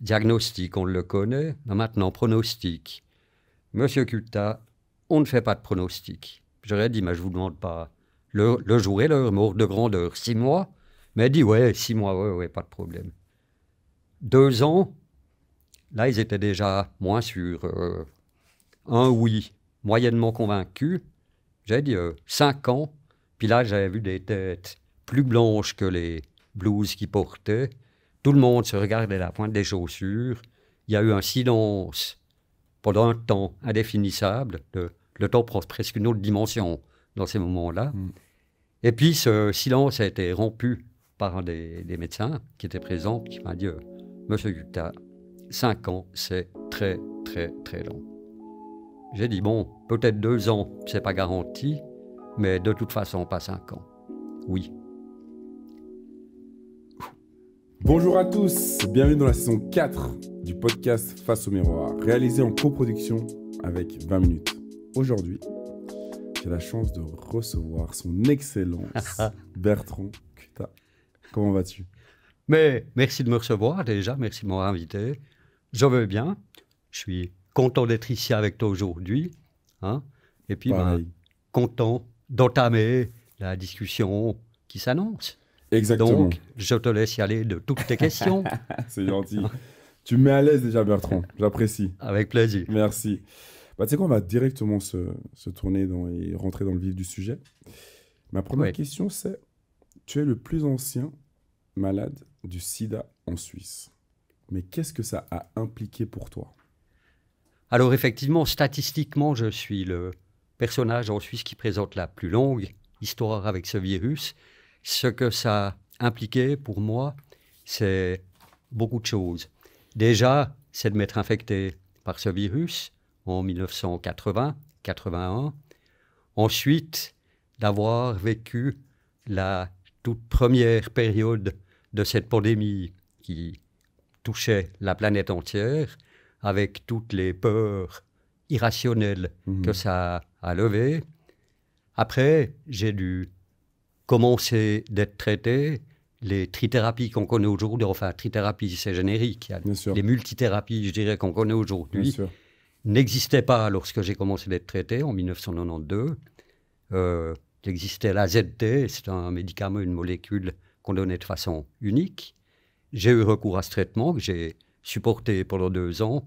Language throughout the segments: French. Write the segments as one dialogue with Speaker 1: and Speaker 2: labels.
Speaker 1: Diagnostic, on le connaît. Mais maintenant, pronostic. Monsieur Culta, on ne fait pas de pronostic. J'aurais dit, mais je ne vous demande pas le jour et l'heure, mais de grandeur. 6 mois? Mais elle dit, ouais, 6 mois, ouais, pas de problème. 2 ans, là, ils étaient déjà moins sûrs. Un oui, moyennement convaincu. J'ai dit 5 ans. Puis là, j'avais vu des têtes plus blanches que les blouses qu'ils portaient. Tout le monde se regardait la pointe des chaussures. Il y a eu un silence pendant un temps indéfinissable. Le temps prend presque une autre dimension dans ces moments-là. Et puis, ce silence a été rompu par un des médecins qui était présent, qui m'a dit Monsieur Gupta, 5 ans, c'est très, très, très long. J'ai dit, bon, peut-être 2 ans, c'est pas garanti, mais de toute façon, pas 5 ans. Oui.
Speaker 2: Bonjour à tous, bienvenue dans la saison 4 du podcast Face au miroir, réalisé en coproduction avec 20 minutes. Aujourd'hui, j'ai la chance de recevoir son excellence Bertrand Cuta. Comment vas-tu?
Speaker 1: Mais merci de me recevoir déjà, merci de m'avoir invité. Je veux bien, je suis content d'être ici avec toi aujourd'hui. Hein, et puis, content d'entamer la discussion qui s'annonce.
Speaker 2: Exactement.
Speaker 1: Donc, je te laisse y aller de toutes tes questions.
Speaker 2: C'est gentil. Tu me mets à l'aise déjà, Bertrand. J'apprécie.
Speaker 1: Avec plaisir.
Speaker 2: Merci. Tu sais quoi, on va directement se tourner et rentrer dans le vif du sujet. Ma première question, c'est, tu es le plus ancien malade du sida en Suisse. Mais qu'est-ce que ça a impliqué pour toi?
Speaker 1: Alors effectivement, statistiquement, je suis le personnage en Suisse qui présente la plus longue histoire avec ce virus. Ce que ça a impliqué pour moi, c'est beaucoup de choses. Déjà, c'est de m'être infecté par ce virus en 1980-81. Ensuite, d'avoir vécu la toute première période de cette pandémie qui touchait la planète entière, avec toutes les peurs irrationnelles que ça a levées. Après, j'ai dû commencer d'être traité. Les trithérapies qu'on connaît aujourd'hui, enfin, trithérapie, c'est générique. Les multithérapies, je dirais, qu'on connaît aujourd'hui, n'existaient pas lorsque j'ai commencé d'être traité en 1992. Il existait la ZT, c'est un médicament, une molécule qu'on donnait de façon unique. J'ai eu recours à ce traitement que j'ai supporté pendant 2 ans.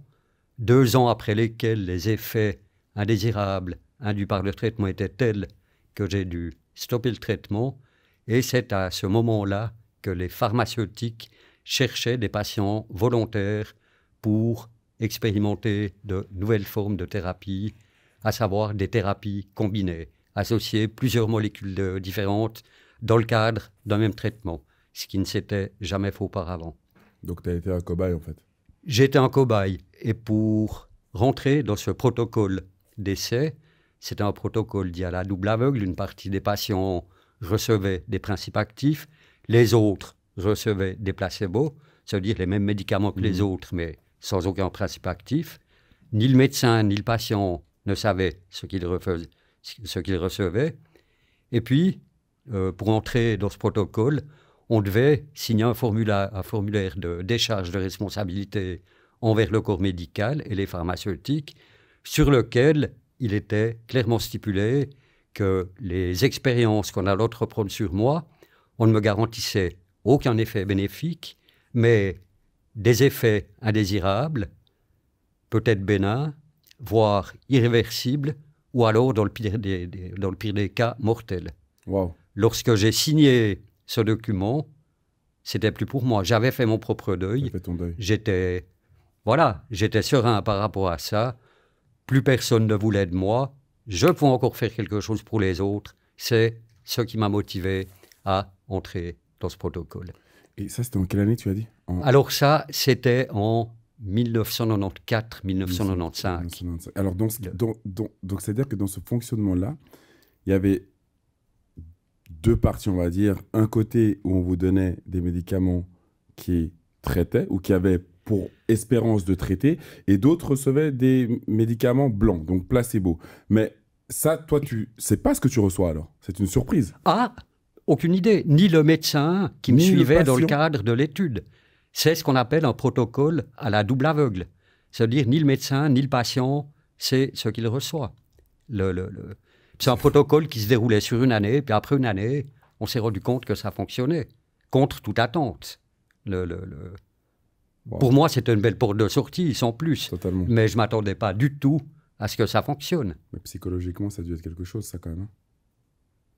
Speaker 1: 2 ans après lesquels les effets indésirables induits par le traitement étaient tels que j'ai dû stopper le traitement. Et c'est à ce moment-là que les pharmaceutiques cherchaient des patients volontaires pour expérimenter de nouvelles formes de thérapie, à savoir des thérapies combinées, associer plusieurs molécules différentes dans le cadre d'un même traitement, ce qui ne s'était jamais fait auparavant.
Speaker 2: Donc tu as été un cobaye en fait?
Speaker 1: J'étais un cobaye. Et pour rentrer dans ce protocole d'essai, c'était un protocole dit à la double aveugle. Une partie des patients recevaient des principes actifs, les autres recevaient des placebos, c'est-à-dire les mêmes médicaments que les autres, mais sans aucun principe actif. Ni le médecin, ni le patient ne savaient ce qu'ils recevaient. Et puis, pour entrer dans ce protocole, on devait signer un formulaire de décharge de responsabilité envers le corps médical et les pharmaceutiques, sur lequel il était clairement stipulé que les expériences qu'on allait entreprendre sur moi, on ne me garantissait aucun effet bénéfique, mais des effets indésirables, peut-être bénins, voire irréversibles, ou alors, dans le pire des cas, mortels.
Speaker 2: Wow.
Speaker 1: Lorsque j'ai signé ce document, c'était plus pour moi. J'avais fait mon propre deuil.
Speaker 2: Fait ton deuil.
Speaker 1: J'étais serein par rapport à ça. Plus personne ne voulait de moi. Je pouvais encore faire quelque chose pour les autres. C'est ce qui m'a motivé à entrer dans ce protocole.
Speaker 2: Et ça, c'était en quelle année, tu as dit?
Speaker 1: Alors ça, c'était en 1994-1995.
Speaker 2: Alors, donc c'est-à-dire que dans ce fonctionnement-là, il y avait 2 parties, on va dire. Un côté où on vous donnait des médicaments qui traitaient ou qui avaient pour espérance de traiter, et d'autres recevaient des médicaments blancs, donc placebo. Mais ça, toi, c'est pas ce que tu reçois alors. C'est une surprise.
Speaker 1: Ah, aucune idée. Ni le médecin qui me suivait dans le cadre de l'étude. c'est ce qu'on appelle un protocole à la double aveugle. C'est-à-dire ni le médecin, ni le patient, c'est ce qu'il reçoit. C'est un protocole qui se déroulait sur une année, puis après une année, on s'est rendu compte que ça fonctionnait, contre toute attente.
Speaker 2: Wow.
Speaker 1: Pour moi, c'était une belle porte de sortie, sans plus.
Speaker 2: Totalement.
Speaker 1: Mais je ne m'attendais pas du tout à ce que ça fonctionne.
Speaker 2: Mais psychologiquement, ça a dû être quelque chose, ça, quand même. Hein.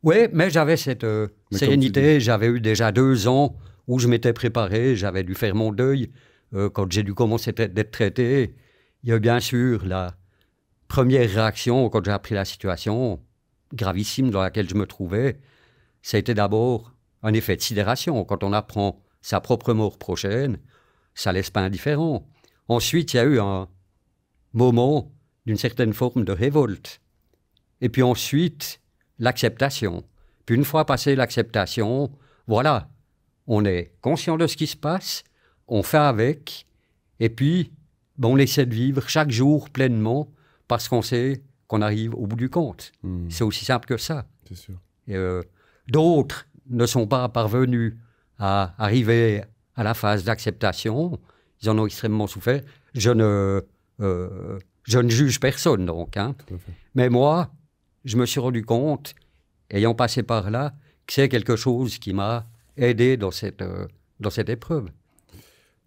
Speaker 1: Oui, mais j'avais cette sérénité. J'avais eu déjà 2 ans où je m'étais préparé. J'avais dû faire mon deuil. Quand j'ai dû commencer d'être traité, il y a bien sûr la première réaction quand j'ai appris la situation gravissime dans laquelle je me trouvais. Ça a été d'abord un effet de sidération. Quand on apprend sa propre mort prochaine, ça ne laisse pas indifférent. Ensuite, il y a eu un moment d'une certaine forme de révolte. Et puis ensuite, l'acceptation. Puis une fois passé l'acceptation, voilà, on est conscient de ce qui se passe, on fait avec, et puis on essaie de vivre chaque jour pleinement parce qu'on sait qu'on arrive au bout du compte. C'est aussi simple que ça.
Speaker 2: C'est sûr.
Speaker 1: Et, d'autres ne sont pas parvenus à arriver à la phase d'acceptation. Ils en ont extrêmement souffert. Je ne juge personne, donc. Hein.
Speaker 2: Tout à fait.
Speaker 1: Mais moi, je me suis rendu compte, ayant passé par là, que c'est quelque chose qui m'a aidé dans cette épreuve.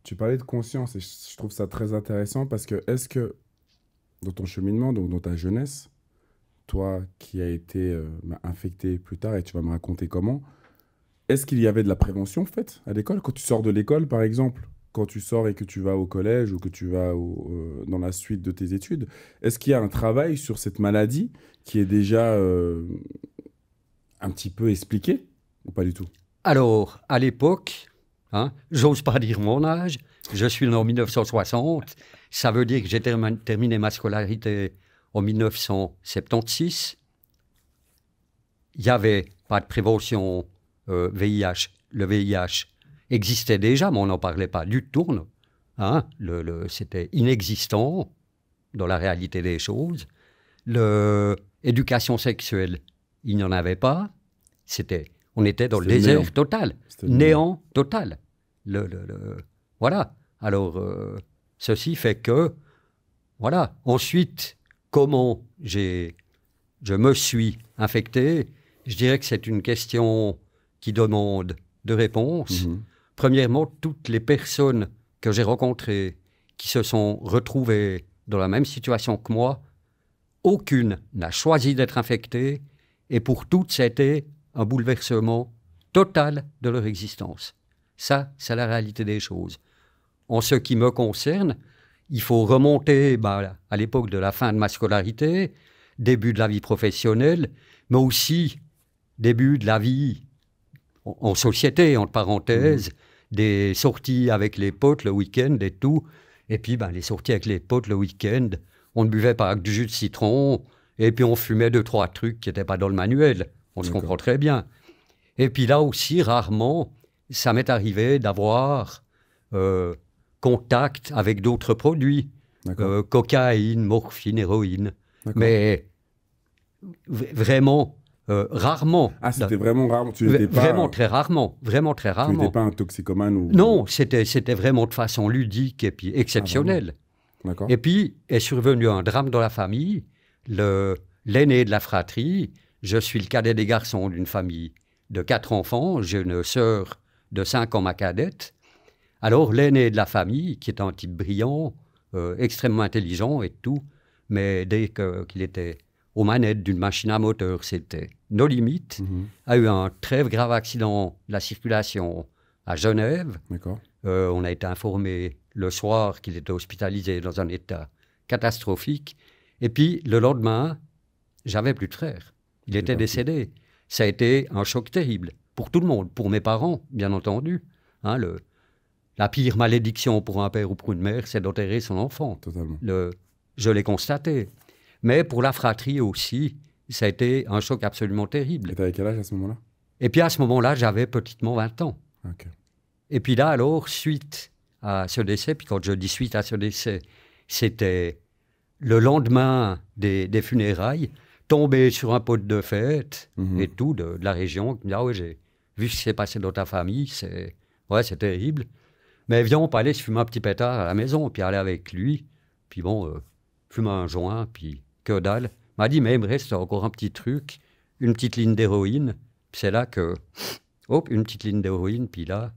Speaker 2: Tu parlais de conscience et je trouve ça très intéressant parce que est-ce que dans ton cheminement, donc dans ta jeunesse, toi qui as été infecté plus tard et tu vas me raconter comment, est-ce qu'il y avait de la prévention faite à l'école? Quand tu sors de l'école, par exemple, quand tu sors et que tu vas au collège ou que tu vas dans la suite de tes études, est-ce qu'il y a un travail sur cette maladie qui est déjà un petit peu expliqué ou pas du tout?
Speaker 1: Alors, à l'époque, hein, j'ose pas dire mon âge, je suis né en 1960, ça veut dire que j'ai terminé ma scolarité en 1976. Il n'y avait pas de prévention VIH. Le VIH existait déjà, mais on n'en parlait pas du tout. Hein, c'était inexistant dans la réalité des choses. L'éducation sexuelle, il n'y en avait pas. On était dans le désert total, néant total. Voilà. Alors, ceci fait que, voilà. Ensuite, comment je me suis infecté, je dirais que c'est une question qui demande de réponse. Premièrement, toutes les personnes que j'ai rencontrées qui se sont retrouvées dans la même situation que moi, aucune n'a choisi d'être infectée et pour toutes, c'était un bouleversement total de leur existence. Ça, c'est la réalité des choses. En ce qui me concerne, il faut remonter à l'époque de la fin de ma scolarité, début de la vie professionnelle, mais aussi début de la vie en société, entre parenthèses, des sorties avec les potes le week-end et tout. Et puis, les sorties avec les potes le week-end, on ne buvait pas que du jus de citron, et puis on fumait 2-3 trucs qui n'étaient pas dans le manuel. On se comprend très bien. Et puis là aussi, rarement, ça m'est arrivé d'avoir contact avec d'autres produits. Cocaïne, morphine, héroïne. Mais vraiment... rarement.
Speaker 2: Ah, c'était vraiment rarement. Tu n'étais pas...
Speaker 1: Vraiment très rarement. Vraiment très rarement.
Speaker 2: Tu n'étais pas un toxicomane ou...
Speaker 1: Non, c'était vraiment de façon ludique et puis exceptionnelle.
Speaker 2: D'accord.
Speaker 1: Et puis est survenu un drame dans la famille. L'aîné de la fratrie, je suis le cadet des garçons d'une famille de 4 enfants. J'ai une sœur de 5 ans, ma cadette. Alors l'aîné de la famille, qui est un type brillant, extrêmement intelligent et tout, mais dès qu'il était aux manettes d'une machine à moteur, c'était nos limites, a eu un très grave accident de la circulation à Genève.
Speaker 2: D'accord.
Speaker 1: On a été informé le soir qu'il était hospitalisé dans un état catastrophique. Et puis, le lendemain, j'avais plus de frère. Il était décédé. Ça a été un choc terrible pour tout le monde, pour mes parents, bien entendu. Hein, la pire malédiction pour un père ou pour une mère, c'est d'enterrer son enfant.
Speaker 2: Totalement.
Speaker 1: Je l'ai constaté. Mais pour la fratrie aussi, ça a été un choc absolument terrible.
Speaker 2: Et tu avais quel âge à ce moment-là?
Speaker 1: Et puis à ce moment-là, j'avais petitement 20 ans.
Speaker 2: Okay.
Speaker 1: Et puis là, alors, suite à ce décès, puis quand je dis suite à ce décès, c'était le lendemain des funérailles, tombé sur un pot de fête et tout, de la région, qui me dit « Ah oui, j'ai vu ce qui s'est passé dans ta famille, c'est terrible. » Mais viens, on peut aller se fumer un petit pétard à la maison, puis aller avec lui. Puis bon, fumer un joint, puis que dalle. Il m'a dit, mais il me reste encore un petit truc, une petite ligne d'héroïne. Puis c'est là que, hop, une petite ligne d'héroïne, puis là,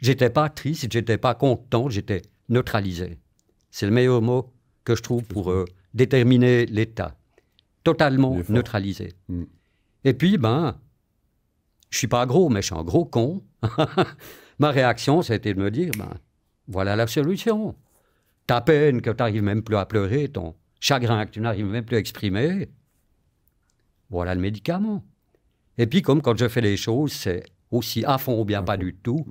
Speaker 1: j'étais pas triste, j'étais pas content, j'étais neutralisé. C'est le meilleur mot que je trouve pour déterminer l'état. Totalement neutralisé. Et puis, ben, je suis pas gros, mais je suis un gros con. Ma réaction, c'était de me dire, ben, voilà la solution. Ta peine que tu n'arrives même plus à pleurer, ton chagrin que tu n'arrives même plus à exprimer, voilà le médicament. Et puis, comme quand je fais les choses, c'est aussi à fond ou bien pas du tout.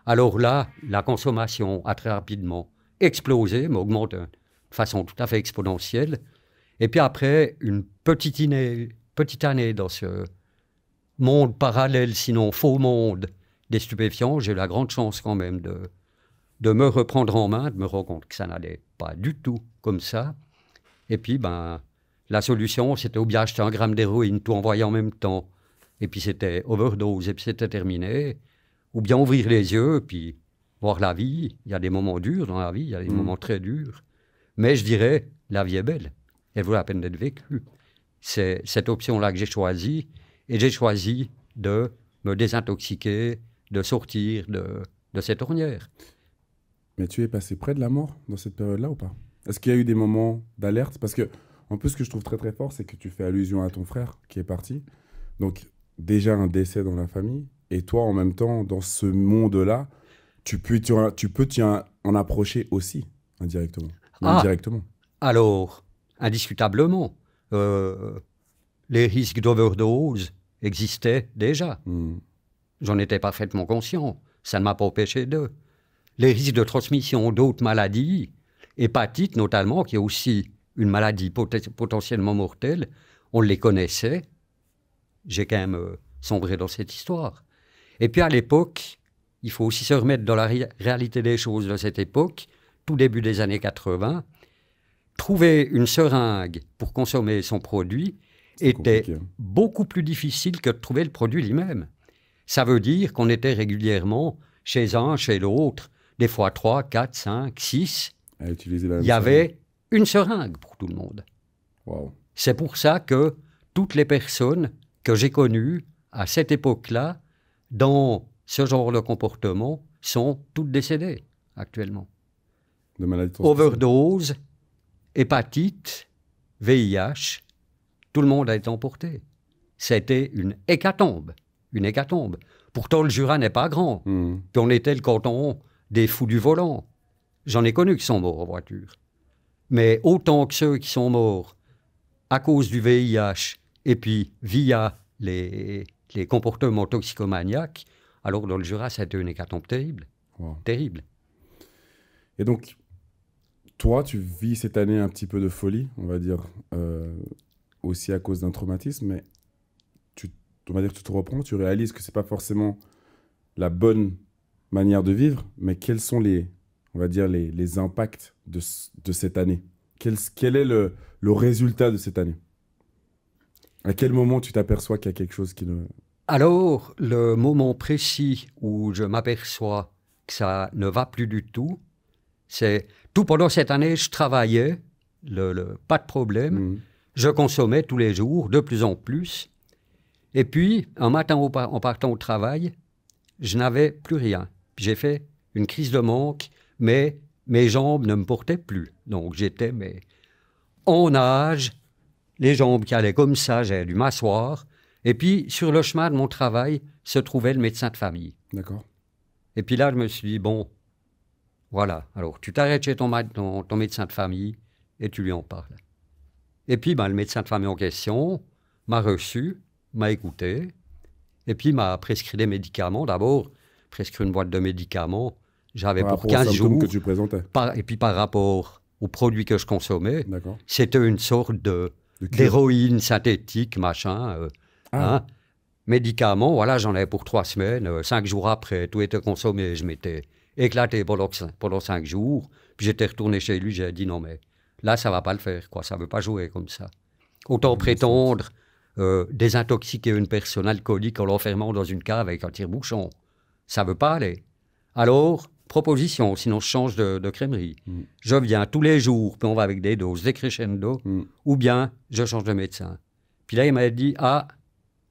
Speaker 1: Alors là, la consommation a très rapidement explosé, mais augmenté de façon tout à fait exponentielle. Et puis après, une petite année dans ce monde parallèle, sinon faux monde des stupéfiants, j'ai eu la grande chance quand même de me reprendre en main, de me rendre compte que ça n'allait pas du tout comme ça. Et puis, ben, la solution, c'était ou bien acheter 1 gramme d'héroïne, tout envoyer en même temps, et puis c'était overdose, et puis c'était terminé, ou bien ouvrir les yeux, puis voir la vie. Il y a des moments durs dans la vie, il y a des moments très durs. Mais je dirais, la vie est belle. Elle vaut la peine d'être vécue. C'est cette option-là que j'ai choisie, et j'ai choisi de me désintoxiquer, de sortir de cette ornière.
Speaker 2: Mais tu es passé près de la mort dans cette période-là ou pas? Est-ce qu'il y a eu des moments d'alerte? Parce que, en plus, ce que je trouve très très fort, c'est que tu fais allusion à ton frère qui est parti. Donc, déjà un décès dans la famille. Et toi, en même temps, dans ce monde-là, tu peux t'y en approcher aussi, indirectement. Directement.
Speaker 1: Alors, indiscutablement, les risques d'overdose existaient déjà. J'en étais parfaitement conscient. Ça ne m'a pas empêché d'eux. Les risques de transmission d'autres maladies, hépatite notamment, qui est aussi une maladie potentiellement mortelle, on les connaissait. J'ai quand même sombré dans cette histoire. Et puis à l'époque, il faut aussi se remettre dans la réalité des choses de cette époque, tout début des années 80. Trouver une seringue pour consommer son produit était beaucoup plus difficile que de trouver le produit lui-même. Ça veut dire qu'on était régulièrement chez un, chez l'autre, des fois 3, 4, 5, 6. Il y avait une seringue pour tout le monde.
Speaker 2: Wow.
Speaker 1: C'est pour ça que toutes les personnes que j'ai connues à cette époque-là, dans ce genre de comportement, sont toutes décédées actuellement.
Speaker 2: De maladies
Speaker 1: overdose, hépatite, VIH, tout le monde a été emporté. C'était une hécatombe. Une hécatombe. Pourtant, le Jura n'est pas grand. Puis on était le canton des fous du volant. J'en ai connu qui sont morts en voiture. Mais autant que ceux qui sont morts à cause du VIH et puis via les comportements toxicomaniaques, alors dans le Jura, c'était une hécatombe terrible.
Speaker 2: Wow.
Speaker 1: Terrible.
Speaker 2: Et donc, toi, tu vis cette année un petit peu de folie, on va dire, aussi à cause d'un traumatisme, mais on va dire que tu te reprends, tu réalises que ce n'est pas forcément la bonne manière de vivre, mais quels sont on va dire, les impacts de cette année? Quel est le résultat de cette année? À quel moment tu t'aperçois qu'il y a quelque chose qui ne...
Speaker 1: Alors, le moment précis où je m'aperçois que ça ne va plus du tout, c'est tout pendant cette année, je travaillais, pas de problème, je consommais tous les jours, de plus en plus. Et puis, un matin en partant au travail, je n'avais plus rien. J'ai fait une crise de manque, mais mes jambes ne me portaient plus. Donc, j'étais en nage, les jambes qui allaient comme ça, j'ai dû m'asseoir. Et puis, sur le chemin de mon travail, se trouvait le médecin de famille.
Speaker 2: D'accord.
Speaker 1: Et puis là, je me suis dit, bon, voilà. Alors, tu t'arrêtes chez ton médecin de famille et tu lui en parles. Et puis, le médecin de famille en question m'a reçu, m'a écouté, et puis m'a prescrit des médicaments. D'abord, prescrit une boîte de médicaments. J'avais pour 15 jours.
Speaker 2: Que tu présentais.
Speaker 1: Et puis par rapport aux produits que je consommais,
Speaker 2: d'accord,
Speaker 1: c'était une sorte d'héroïne synthétique, machin. Médicaments, voilà, j'en avais pour 3 semaines. 5 jours après, tout était consommé. Je m'étais éclaté pendant 5 jours. Puis j'étais retourné chez lui, j'ai dit non, mais là, ça ne va pas le faire, quoi. Ça ne veut pas jouer comme ça. Autant prétendre désintoxiquer une personne alcoolique en l'enfermant dans une cave avec un tire-bouchon. Ça ne veut pas aller. Alors, proposition, sinon je change de crèmerie. Je viens tous les jours, puis on va avec des doses décrescendo, ou bien je change de médecin. Puis là, il m'a dit, ah,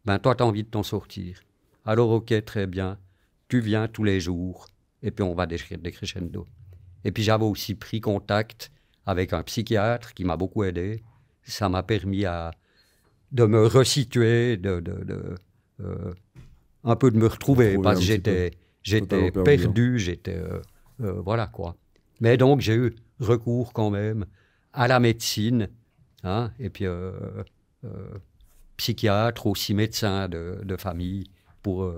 Speaker 1: ben toi, tu as envie de t'en sortir. Alors, ok, très bien, tu viens tous les jours, et puis on va décrescendo. Et puis j'avais aussi pris contact avec un psychiatre qui m'a beaucoup aidé. Ça m'a permis de me resituer, un peu de me retrouver, parce que j'étais perdu, voilà quoi. Mais donc j'ai eu recours quand même à la médecine, hein, et puis psychiatre, aussi médecin de famille, pour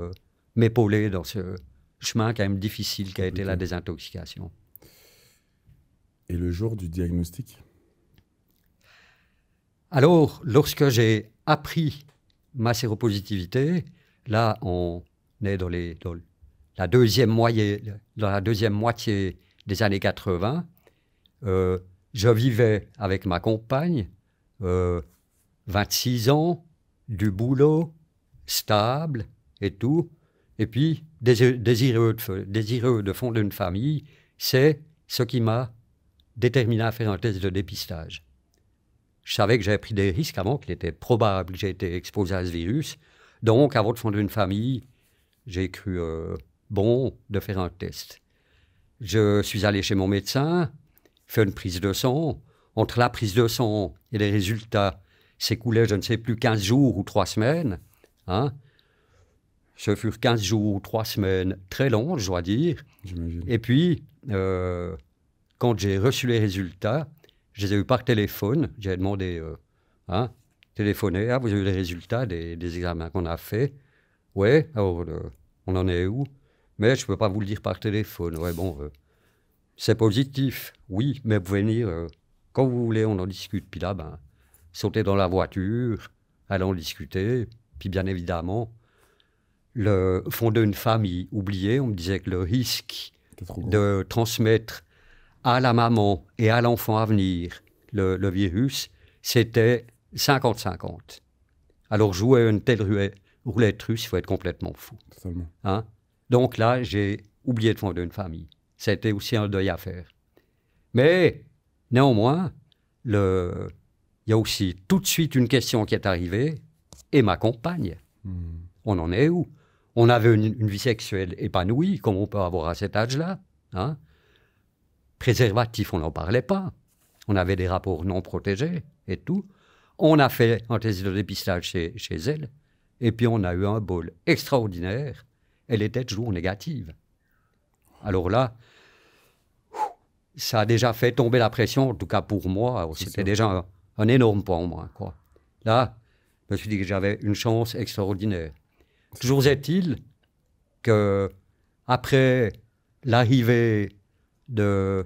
Speaker 1: m'épauler dans ce chemin quand même difficile qu'a été la désintoxication.
Speaker 2: Et le jour du diagnostic?
Speaker 1: Alors, lorsque j'ai appris ma séropositivité, là, on est dans la deuxième moitié des années 80. Je vivais avec ma compagne, 26 ans, du boulot, stable et tout. Et puis, désireux de fonder une famille, c'est ce qui m'a déterminé à faire un test de dépistage. Je savais que j'avais pris des risques avant, qu'il était probable que j'ai été exposé à ce virus. Donc, avant de fonder une famille, j'ai cru bon de faire un test. Je suis allé chez mon médecin, fait une prise de sang. Entre la prise de sang et les résultats, s'écoulait, je ne sais plus, 15 jours ou 3 semaines. Hein. Ce furent 15 jours ou 3 semaines très longs, je dois dire.
Speaker 2: J'imagine.
Speaker 1: Et puis, quand j'ai reçu les résultats, je les ai eus par téléphone. J'ai demandé, téléphoner, vous avez eu les résultats des examens qu'on a faits? Oui, alors on en est où? Mais je ne peux pas vous le dire par téléphone. Ouais, bon, c'est positif, oui, mais vous pouvez venir quand vous voulez, on en discute. Puis là, sautez dans la voiture, allons discuter. Puis bien évidemment, le fonder une famille, oublié, on me disait que le risque de transmettre à la maman et à l'enfant à venir le virus, c'était 50-50. Alors jouer une telle roulette russe, il faut être complètement fou.
Speaker 2: Totalement.
Speaker 1: Hein? Donc là, j'ai oublié de fonder une famille. C'était aussi un deuil à faire. Mais néanmoins, il y a aussi tout de suite une question qui est arrivée, et ma compagne. On en est où? On avait une vie sexuelle épanouie, comme on peut avoir à cet âge-là. Hein? Préservatif, on n'en parlait pas. On avait des rapports non protégés et tout. On a fait un test de dépistage chez elle, et puis on a eu un bol extraordinaire. Elle était toujours négative. Alors là, ça a déjà fait tomber la pression, en tout cas pour moi. C'était déjà un énorme point en moins, quoi. Là, je me suis dit que j'avais une chance extraordinaire. Toujours est-il que après l'arrivée de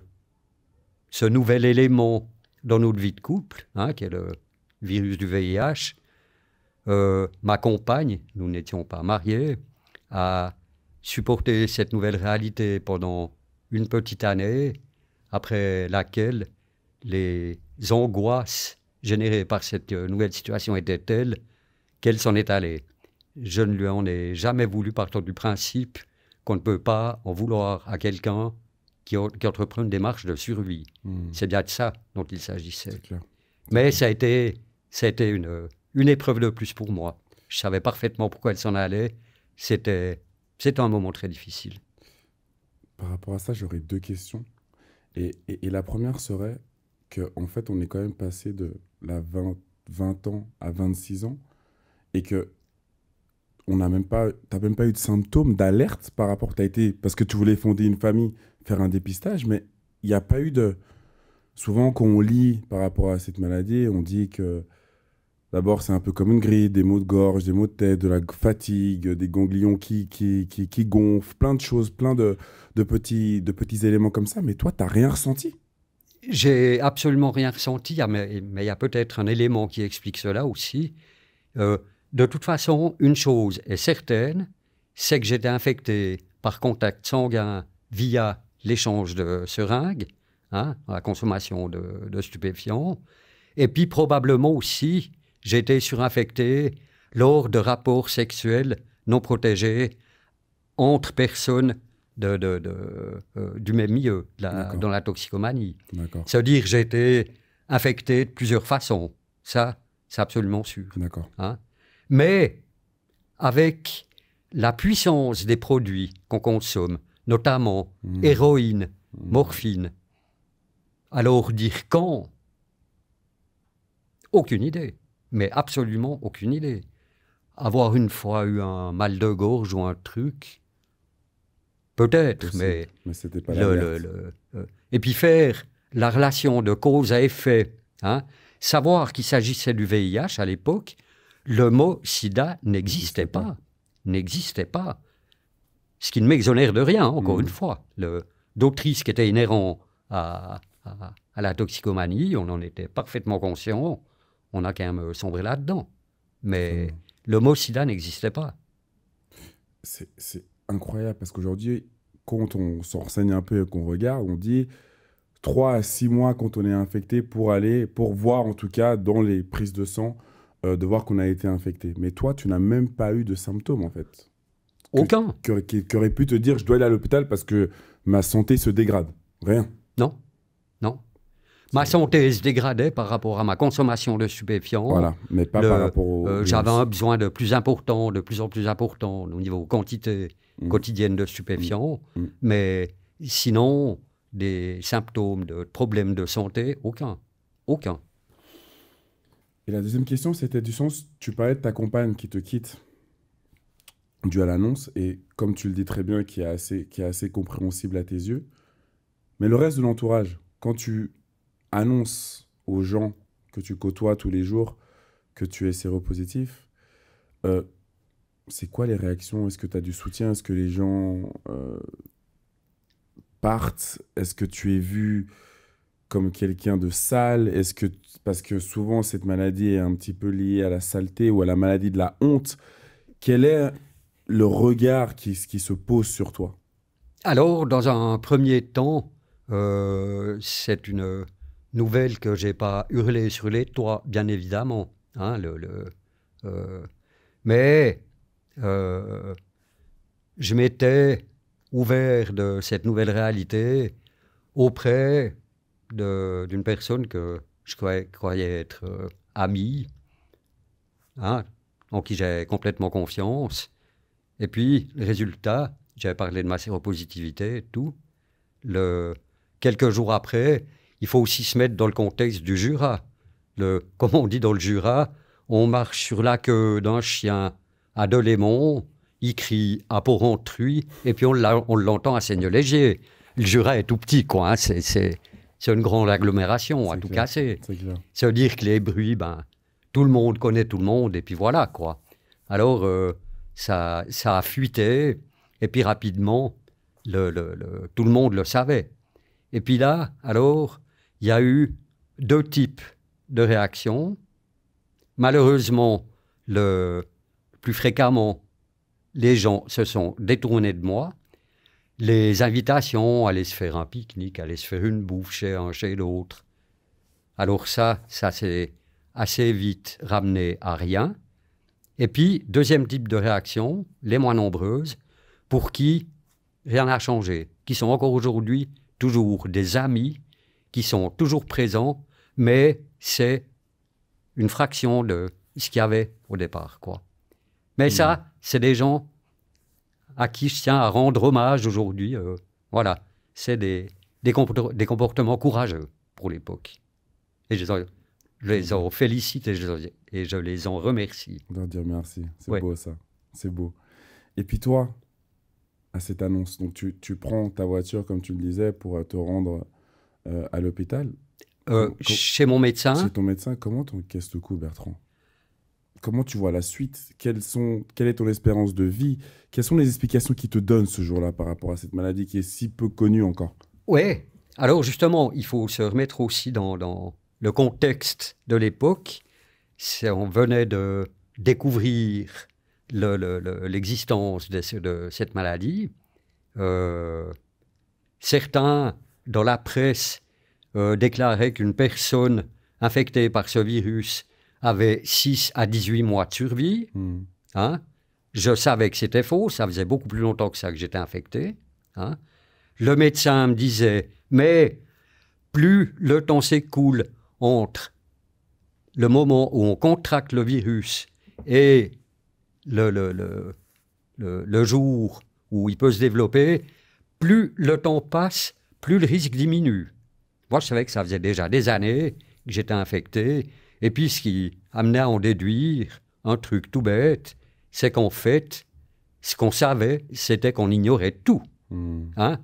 Speaker 1: ce nouvel élément dans notre vie de couple, qui est le virus du VIH, ma compagne, nous n'étions pas mariés, a supporté cette nouvelle réalité pendant une petite année, après laquelle les angoisses générées par cette nouvelle situation étaient telles qu'elle s'en est allée. Je ne lui en ai jamais voulu, partant du principe qu'on ne peut pas en vouloir à quelqu'un qui entreprend une démarche de survie. C'est bien de ça dont il s'agissait. Mais ça a été une épreuve de plus pour moi. Je savais parfaitement pourquoi elle s'en allait. C'était un moment très difficile.
Speaker 2: Par rapport à ça, j'aurais 2 questions. Et la première serait qu'en fait, on est quand même passé de la 20 ans à 26 ans et que t'as même pas eu de symptômes d'alerte par rapport parce que tu voulais fonder une famille, faire un dépistage, mais il n'y a pas eu de... Souvent, quand on lit par rapport à cette maladie, on dit que d'abord, c'est un peu comme une grippe, des maux de gorge, des maux de tête, de la fatigue, des ganglions qui gonflent, plein de choses, plein de petits éléments comme ça. Mais toi, tu n'as rien ressenti?
Speaker 1: J'ai absolument rien ressenti, mais il y a peut-être un élément qui explique cela aussi. De toute façon, une chose est certaine, c'est que j'étais infecté par contact sanguin via l'échange de seringues, la consommation de stupéfiants, et puis probablement aussi, j'ai été surinfecté lors de rapports sexuels non protégés entre personnes du même milieu, dans la toxicomanie.
Speaker 2: D'accord.
Speaker 1: C'est-à-dire j'ai été infecté de plusieurs façons. Ça, c'est absolument sûr.
Speaker 2: D'accord.
Speaker 1: Hein? Mais avec la puissance des produits qu'on consomme, notamment héroïne, morphine, alors dire quand? Aucune idée. Mais absolument aucune idée. Avoir une fois eu un mal de gorge ou un truc, peut-être, mais
Speaker 2: c'était pas l'alerte.
Speaker 1: et puis faire la relation de cause à effet, hein, savoir qu'il s'agissait du VIH à l'époque, le mot sida n'existait pas. N'existait pas. Ce qui ne m'exonère de rien, encore une fois. D'autres risques étaient inhérents à la toxicomanie, on en était parfaitement conscient, on a quand même sombré là-dedans. Mais le mot sida n'existait pas.
Speaker 2: C'est incroyable parce qu'aujourd'hui, quand on s'en renseigne un peu et qu'on regarde, on dit 3 à 6 mois quand on est infecté pour voir en tout cas dans les prises de sang, de voir qu'on a été infecté. Mais toi, tu n'as même pas eu de symptômes en fait.
Speaker 1: Aucun.
Speaker 2: Qui aurait pu te dire je dois aller à l'hôpital parce que ma santé se dégrade. Rien.
Speaker 1: Non. Ma santé se dégradait par rapport à ma consommation de stupéfiants.
Speaker 2: Voilà, mais pas par rapport au...
Speaker 1: J'avais un besoin de plus en plus important au niveau quantité quotidienne de stupéfiants. Mais sinon, des symptômes de problèmes de santé, aucun.
Speaker 2: Et la deuxième question, c'était du sens, tu parlais de ta compagne qui te quitte dû à l'annonce, et comme tu le dis très bien, qui est assez compréhensible à tes yeux. Mais le reste de l'entourage, quand tu annonces aux gens que tu côtoies tous les jours que tu es séropositif, c'est quoi les réactions? Est-ce que tu as du soutien? Est-ce que les gens partent? Est-ce que tu es vu comme quelqu'un de sale? Parce que souvent cette maladie est un petit peu liée à la saleté ou à la maladie de la honte. Quel est le regard qui se pose sur toi?
Speaker 1: Alors, dans un premier temps, c'est une nouvelle que j'ai pas hurlée sur les toits, bien évidemment. Hein, mais je m'étais ouvert de cette nouvelle réalité auprès d'une personne que je croyais être amie, hein, en qui j'ai complètement confiance. Et puis, le résultat, j'avais parlé de ma séropositivité et tout. Quelques jours après, il faut aussi se mettre dans le contexte du Jura. Comme on dit dans le Jura, on marche sur la queue d'un chien à Delémont, il crie à Porrentruy, et puis on l'entend à Seigneur-Léger. Le Jura est tout petit, quoi. Hein, c'est une grande agglomération à tout casser. Ça veut dire que les bruits, tout le monde connaît tout le monde, et puis voilà, quoi. Alors, ça a fuité, et puis rapidement, tout le monde le savait. Et puis là, alors, il y a eu 2 types de réactions. Malheureusement, plus fréquemment, les gens se sont détournés de moi. Les invitations à aller se faire un pique-nique, à aller se faire une bouffe chez un, chez l'autre. Alors ça s'est assez vite ramené à rien. Et puis, 2e type de réaction, les moins nombreuses, pour qui rien n'a changé, qui sont encore aujourd'hui toujours des amis, qui sont toujours présents, mais c'est une fraction de ce qu'il y avait au départ, quoi. Mais ça, c'est des gens à qui je tiens à rendre hommage aujourd'hui. Voilà, c'est des comportements courageux pour l'époque. Et je les en félicite et je les en remercie.
Speaker 2: On doit dire merci, c'est beau ça, c'est beau. Et puis toi, à cette annonce, donc tu prends ta voiture, comme tu le disais, pour te rendre à l'hôpital.
Speaker 1: Chez mon médecin.
Speaker 2: Chez ton médecin, comment t'encaisses le coup, Bertrand? Comment tu vois la suite? Quelle est ton espérance de vie? Quelles sont les explications qu'il te donne ce jour-là par rapport à cette maladie qui est si peu connue encore?
Speaker 1: Oui, alors justement, il faut se remettre aussi dans le contexte de l'époque. On venait de découvrir l'existence de cette maladie. Certains, dans la presse, déclaraient qu'une personne infectée par ce virus avait 6 à 18 mois de survie. Hein? Je savais que c'était faux, ça faisait beaucoup plus longtemps que ça que j'étais infecté. Hein. Le médecin me disait, mais plus le temps s'écoule entre le moment où on contracte le virus et le jour où il peut se développer, plus le temps passe, plus le risque diminue. Moi, je savais que ça faisait déjà des années que j'étais infecté. Et puis, ce qui amenait à en déduire un truc tout bête, c'est qu'en fait, ce qu'on savait, c'était qu'on ignorait tout. Hein?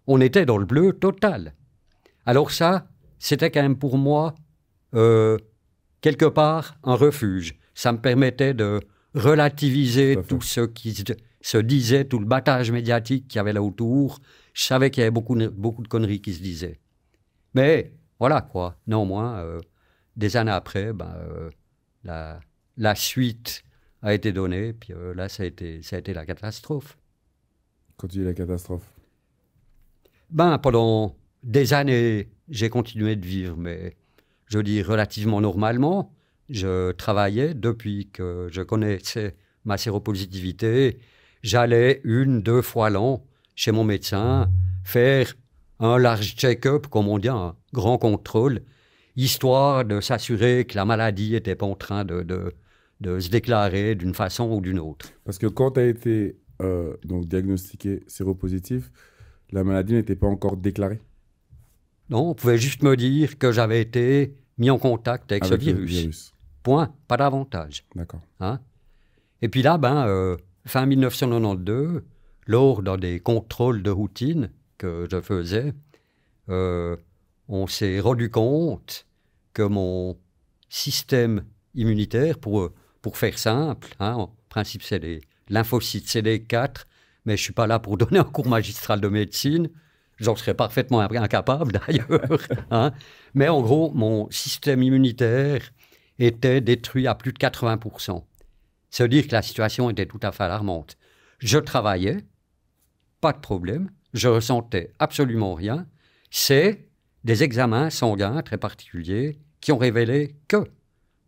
Speaker 1: On était dans le bleu total. Alors ça, c'était quand même pour moi, quelque part, un refuge. Ça me permettait de relativiser tout ce qui se disait, tout le battage médiatique qu'il y avait là autour. Je savais qu'il y avait beaucoup de conneries qui se disaient. Mais voilà quoi, néanmoins, des années après, la suite a été donnée, puis là, ça a été la catastrophe.
Speaker 2: Quand tu dis la catastrophe?
Speaker 1: Pendant des années, j'ai continué de vivre, mais je dis relativement normalement. Je travaillais depuis que je connaissais ma séropositivité. J'allais 1-2 fois l'an chez mon médecin faire un large check-up, comme on dit, un grand contrôle, histoire de s'assurer que la maladie n'était pas en train de se déclarer d'une façon ou d'une autre.
Speaker 2: Parce que quand tu as été donc diagnostiqué séropositif, la maladie n'était pas encore déclarée?
Speaker 1: Non, on pouvait juste me dire que j'avais été mis en contact avec ce virus. Point, pas davantage.
Speaker 2: D'accord.
Speaker 1: Hein? Et puis là, fin 1992, lors des contrôles de routine que je faisais, on s'est rendu compte que mon système immunitaire, pour faire simple, hein, en principe c'est les lymphocytes CD4, mais je ne suis pas là pour donner un cours magistral de médecine, j'en serais parfaitement incapable d'ailleurs, hein, mais en gros, mon système immunitaire était détruit à plus de 80%. Ça veut dire que la situation était tout à fait alarmante. Je travaillais, pas de problème, je ressentais absolument rien. C'est des examens sanguins très particuliers qui ont révélé que,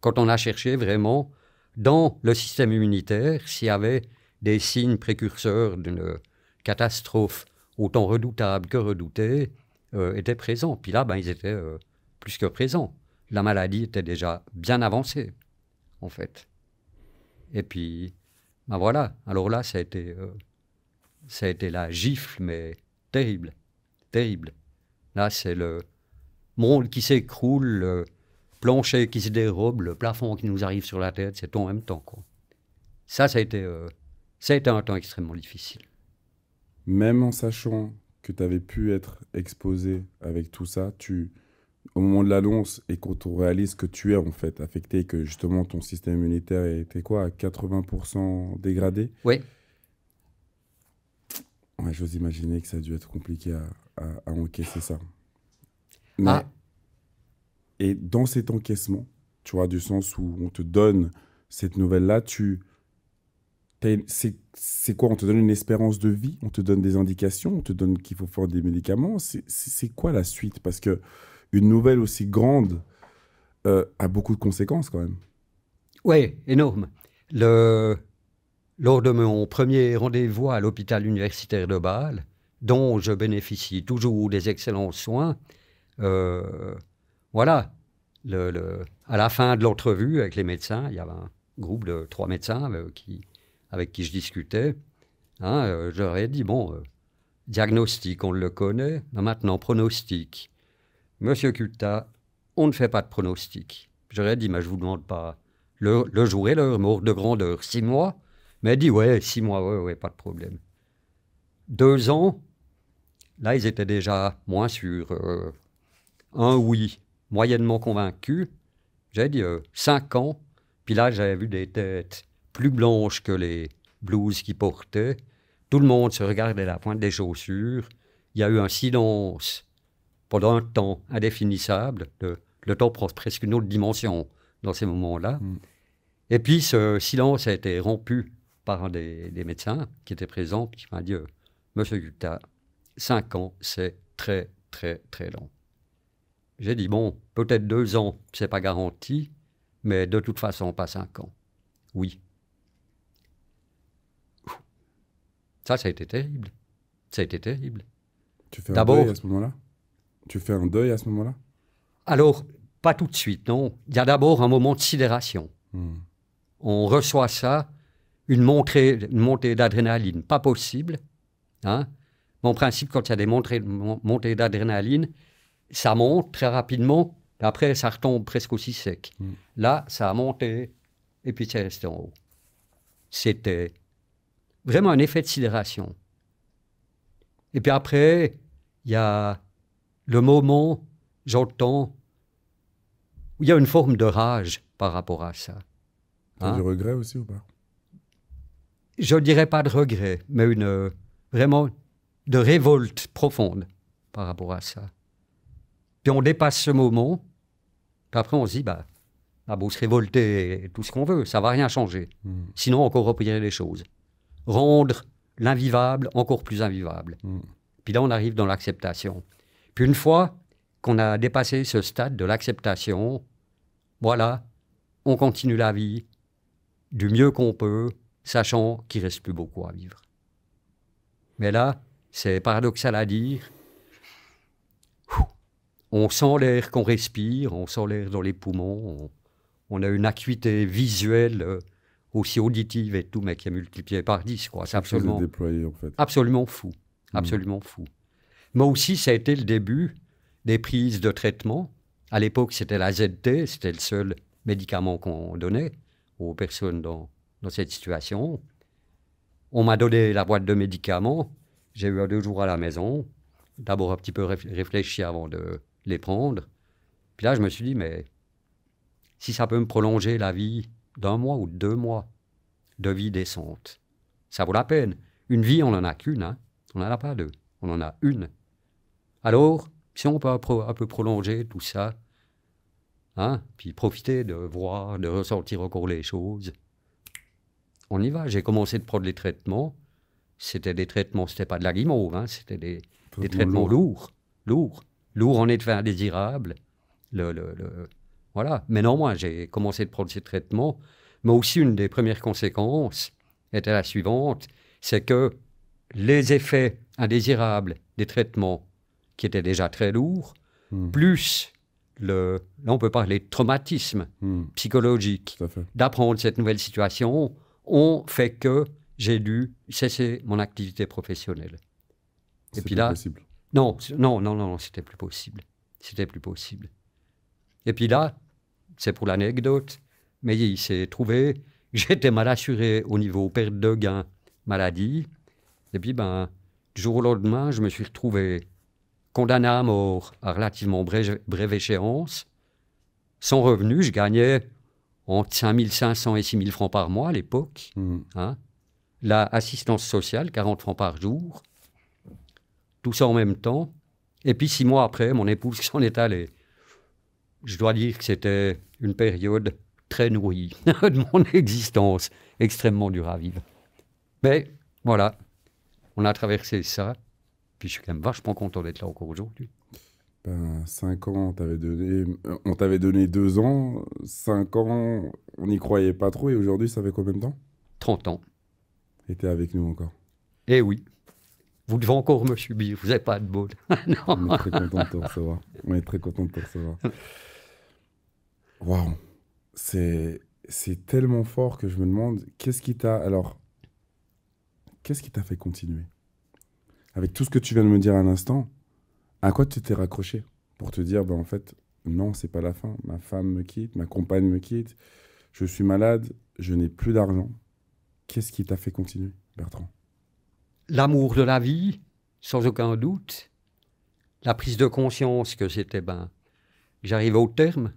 Speaker 1: quand on a cherché vraiment dans le système immunitaire s'il y avait des signes précurseurs d'une catastrophe autant redoutable que redoutée, étaient présents. Puis là, ils étaient plus que présents. La maladie était déjà bien avancée, en fait. Et puis, voilà. Alors là, ça a été la gifle, mais terrible, terrible. Là, c'est le monde qui s'écroule, le plancher qui se dérobe, le plafond qui nous arrive sur la tête, c'est tout en même temps, quoi. Ça a été un temps extrêmement difficile.
Speaker 2: Même en sachant que tu avais pu être exposé avec tout ça, au moment de l'annonce et quand on réalise que tu es en fait affecté, que justement ton système immunitaire était quoi, à 80% dégradé?
Speaker 1: Oui.
Speaker 2: Ouais, j'ose imaginer que ça a dû être compliqué à encaisser ça. Mais, et dans cet encaissement, tu vois, du sens où on te donne cette nouvelle-là, c'est quoi? On te donne une espérance de vie? On te donne des indications? On te donne qu'il faut faire des médicaments? C'est quoi la suite? Parce que une nouvelle aussi grande a beaucoup de conséquences quand même.
Speaker 1: Oui, énorme. Lors de mon premier rendez-vous à l'hôpital universitaire de Bâle, dont je bénéficie toujours des excellents soins, voilà, à la fin de l'entrevue avec les médecins, il y avait un groupe de 3 médecins avec qui je discutais. Hein, je leur ai dit, diagnostic, on le connaît, mais maintenant pronostic. Monsieur Culta, on ne fait pas de pronostic. J'aurais dit, mais je ne vous demande pas le jour et l'heure, mais ordre de grandeur, 6 mois. Mais elle dit, ouais, 6 mois, ouais, pas de problème. 2 ans, là, ils étaient déjà moins sûrs. Un oui, moyennement convaincu. J'avais dit 5 ans, puis là, j'avais vu des têtes plus blanches que les blouses qu'ils portaient. Tout le monde se regardait la pointe des chaussures. Il y a eu un silence pendant un temps indéfinissable. Le temps prend presque une autre dimension dans ces moments-là. Et puis, ce silence a été rompu par un des médecins qui était présent, qui m'a dit « Monsieur Gupta, 5 ans, c'est très, très, très long. » J'ai dit « Bon, peut-être 2 ans, c'est pas garanti, mais de toute façon, pas 5 ans. » Oui. Ça a été terrible. Ça a été terrible.
Speaker 2: Tu fais un
Speaker 1: D'abord-
Speaker 2: deuil à ce moment-là? Tu fais un deuil à ce moment-là?
Speaker 1: Alors, pas tout de suite, non. Il y a d'abord un moment de sidération. On reçoit ça, une montée d'adrénaline, pas possible. Hein. Mais en principe, quand il y a des montées d'adrénaline, ça monte très rapidement, et après ça retombe presque aussi sec. Là, ça a monté, et puis c'est resté en haut. C'était vraiment un effet de sidération. Et puis après, il y a le moment, j'entends, où il y a une forme de rage par rapport à ça.
Speaker 2: T'as du regret aussi ou pas?
Speaker 1: Je ne dirais pas de regret, mais vraiment de révolte profonde par rapport à ça. Puis on dépasse ce moment, puis après on se dit, bah, on a beau se révolter et tout ce qu'on veut, ça ne va rien changer. Sinon, encore replier les choses. Rendre l'invivable encore plus invivable. Puis là, on arrive dans l'acceptation. Puis une fois qu'on a dépassé ce stade de l'acceptation, voilà, on continue la vie du mieux qu'on peut, sachant qu'il ne reste plus beaucoup à vivre. Mais là, c'est paradoxal à dire, on sent l'air qu'on respire, on sent l'air dans les poumons, on a une acuité visuelle aussi auditive et tout, mais qui est multipliée par 10, quoi. C'est absolument,
Speaker 2: déployé, en fait.
Speaker 1: absolument fou. Absolument fou. Moi aussi, ça a été le début des prises de traitement. À l'époque, c'était la ZT, c'était le seul médicament qu'on donnait aux personnes dans cette situation. On m'a donné la boîte de médicaments. J'ai eu 2 jours à la maison. D'abord un petit peu réfléchi avant de les prendre. Puis là, je me suis dit, mais si ça peut me prolonger la vie d'1 mois ou de 2 mois de vie décente, ça vaut la peine. Une vie, on n'en a qu'une, hein. On n'en a pas 2. On en a une. Alors, si on peut un peu prolonger tout ça, hein, puis profiter de voir, de ressentir encore les choses, on y va. J'ai commencé de prendre les traitements. C'était des traitements, c'était pas de la guimauve, hein, c'était des traitements lourds en effet indésirables. Voilà. Mais non, moi, j'ai commencé de prendre ces traitements. Mais aussi, une des premières conséquences était la suivante, c'est que les effets indésirables des traitements, qui étaient déjà très lourds, plus là on peut parler de traumatisme psychologique, d'apprendre cette nouvelle situation, ont fait que j'ai dû cesser mon activité professionnelle. Et puis là,
Speaker 2: possible.
Speaker 1: non, c'était plus possible. C'était plus possible. Et puis là, c'est pour l'anecdote, mais il s'est trouvé que j'étais mal assuré au niveau perte de gain, maladie. Et puis, du jour au lendemain, je me suis retrouvé condamné à mort à relativement brève échéance. Sans revenu, je gagnais entre 5 500 et 6 000 francs par mois à l'époque. Hein. La assistance sociale, 40 francs par jour. Tout ça en même temps. Et puis 6 mois après, mon épouse s'en est allée. Je dois dire que c'était une période très nourrie de mon existence, extrêmement dure à vivre. Mais voilà, on a traversé ça. Puis je suis quand même vachement content d'être là encore aujourd'hui.
Speaker 2: 5 ans, on t'avait donné 2 ans. 5 ans, on n'y croyait pas trop. Et aujourd'hui, ça fait combien de temps?
Speaker 1: 30 ans.
Speaker 2: Et t'es avec nous encore.
Speaker 1: Eh oui. Vous devez encore me subir. Vous n'avez pas de bol. Non.
Speaker 2: On est très content de te recevoir. On est très content de te recevoir. Waouh. C'est tellement fort que je me demande, qu'est-ce qui t'a fait continuer? Avec tout ce que tu viens de me dire à l'instant, à quoi tu t'es raccroché pour te dire, en fait, non, c'est pas la fin. Ma femme me quitte, ma compagne me quitte, je suis malade, je n'ai plus d'argent. Qu'est-ce qui t'a fait continuer, Bertrand?
Speaker 1: L'amour de la vie, sans aucun doute. La prise de conscience que c'était, j'arrive au terme.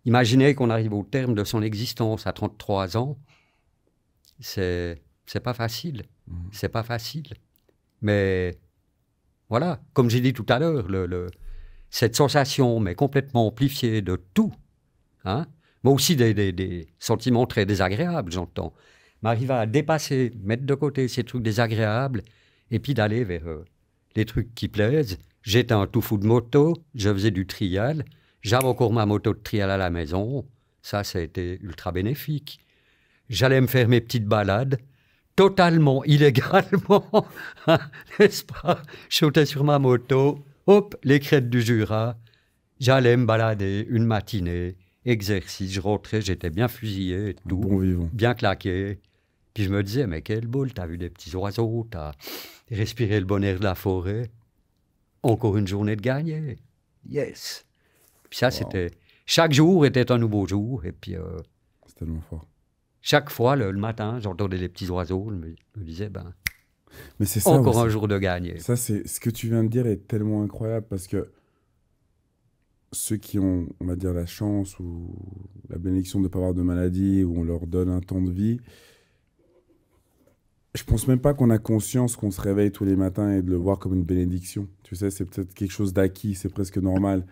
Speaker 1: Imaginez qu'on arrive au terme de son existence à 33 ans. C'est pas facile. C'est pas facile. Mais voilà, comme j'ai dit tout à l'heure, cette sensation, mais complètement amplifiée de tout, hein, mais aussi des sentiments très désagréables, j'entends, m'arrive à dépasser, mettre de côté ces trucs désagréables, et puis d'aller vers les trucs qui plaisent. J'étais un tout fou de moto, je faisais du trial, j'avais encore ma moto de trial à la maison, ça a été ultra bénéfique. J'allais me faire mes petites balades, totalement illégalement, n'est-ce pas? Je sautais sur ma moto, hop, les crêtes du Jura, j'allais me balader une matinée, exercice, je rentrais, j'étais bien fusillé, et tout,
Speaker 2: Bon vivant.
Speaker 1: bien claqué. Puis je me disais, mais quelle boule, t'as vu des petits oiseaux, t'as respiré le bon air de la forêt. Encore une journée de gagner. Yes. Puis ça, c'était... Chaque jour était un nouveau jour. Et puis,
Speaker 2: C'est tellement fort.
Speaker 1: chaque fois, le matin, j'entendais les petits oiseaux. Je me disais, ben,
Speaker 2: Mais c'est ça
Speaker 1: encore
Speaker 2: aussi.
Speaker 1: un jour de gagner.
Speaker 2: Ça, c'est ce que tu viens de dire est tellement incroyable parce que ceux qui ont, on va dire, la chance ou la bénédiction de ne pas avoir de maladie, où on leur donne un temps de vie, je pense même pas qu'on a conscience qu'on se réveille tous les matins et de le voir comme une bénédiction. Tu sais, c'est peut-être quelque chose d'acquis, c'est presque normal.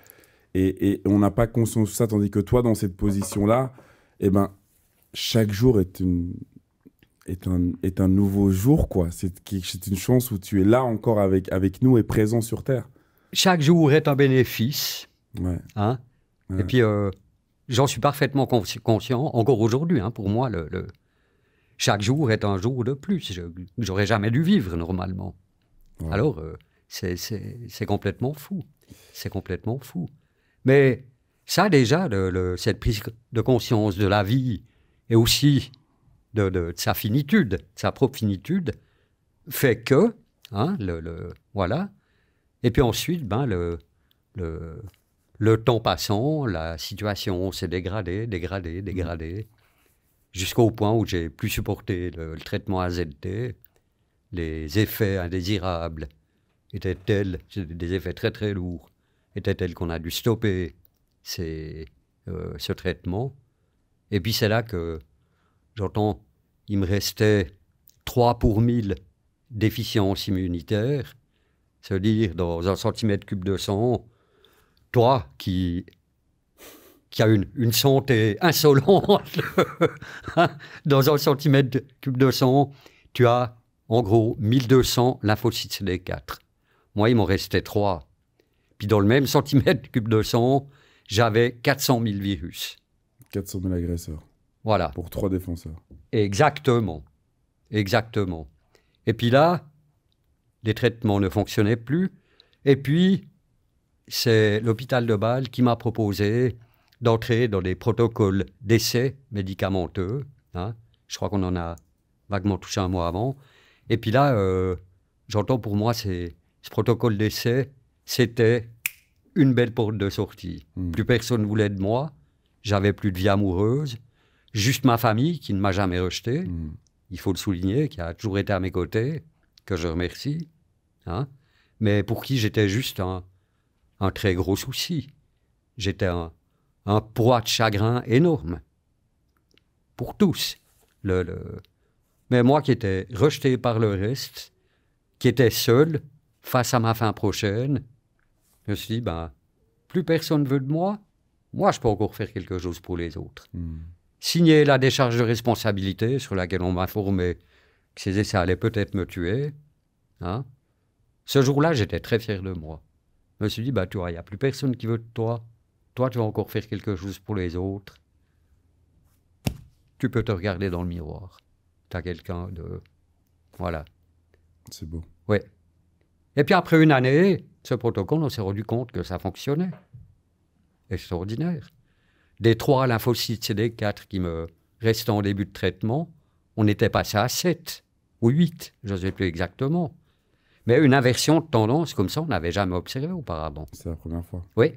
Speaker 2: Et on n'a pas conscience de ça, tandis que toi, dans cette position-là, eh ben, chaque jour est un nouveau jour, quoi. C'est une chance où tu es là encore avec nous et présent sur Terre.
Speaker 1: Chaque jour est un bénéfice.
Speaker 2: Ouais.
Speaker 1: Hein?
Speaker 2: Ouais.
Speaker 1: Et puis, j'en suis parfaitement conscient, encore aujourd'hui. Hein, pour moi, chaque jour est un jour de plus. J'aurais jamais dû vivre normalement.
Speaker 2: Ouais.
Speaker 1: Alors, c'est complètement fou. C'est complètement fou. Mais ça, déjà, cette prise de conscience de la vie et aussi de sa finitude, de sa propre finitude, fait que, hein, voilà. Et puis ensuite, ben, le temps passant, la situation s'est dégradée, jusqu'au point où j'ai plus supporté le traitement AZT. Les effets indésirables étaient tels, des effets très très lourds, étaient tels qu'on a dû stopper ce traitement. Et puis c'est là que j'entends, il me restait 3 pour 1000 déficiences immunitaires, c'est-à-dire dans 1 cm3 de sang, toi qui a une santé insolente, dans 1 cm3 de sang, tu as en gros 1200 lymphocytes CD4. Moi, il m'en restait 3. Puis dans le même centimètre-cube de sang, j'avais 400 000 virus.
Speaker 2: 400 000 agresseurs.
Speaker 1: Voilà.
Speaker 2: Pour 3 défenseurs.
Speaker 1: Exactement. Exactement. Et puis là, les traitements ne fonctionnaient plus. Et puis, c'est l'hôpital de Bâle qui m'a proposé d'entrer dans des protocoles d'essai médicamenteux. Hein. Je crois qu'on en a vaguement touché un mois avant. Et puis là, j'entends pour moi, ce protocole d'essai, c'était une belle porte de sortie. Plus personne ne voulait de moi. J'avais plus de vie amoureuse. Juste ma famille qui ne m'a jamais rejeté. Il faut le souligner, qui a toujours été à mes côtés, que je remercie. Hein. Mais pour qui j'étais juste un très gros souci. J'étais un poids de chagrin énorme. Pour tous. Mais moi qui étais rejeté par le reste, qui était seul face à ma fin prochaine, je me suis dit, ben, plus personne ne veut de moi, moi je peux encore faire quelque chose pour les autres. Signer la décharge de responsabilité sur laquelle on m'informait que ces essais allaient peut-être me tuer. Hein. Ce jour-là, j'étais très fier de moi. Je me suis dit, bah, tu vois, il n'y a plus personne qui veut de toi. Toi, tu vas encore faire quelque chose pour les autres. Tu peux te regarder dans le miroir. Tu as quelqu'un de... Voilà.
Speaker 2: C'est beau.
Speaker 1: Oui. Et puis après une année, ce protocole, on s'est rendu compte que ça fonctionnait. Extraordinaire. Des 3 lymphocytes CD4 qui me restaient en début de traitement, on était passé à 7 ou 8, je ne sais plus exactement. Mais une inversion de tendance comme ça, on n'avait jamais observé auparavant.
Speaker 2: C'est la première fois.
Speaker 1: Oui.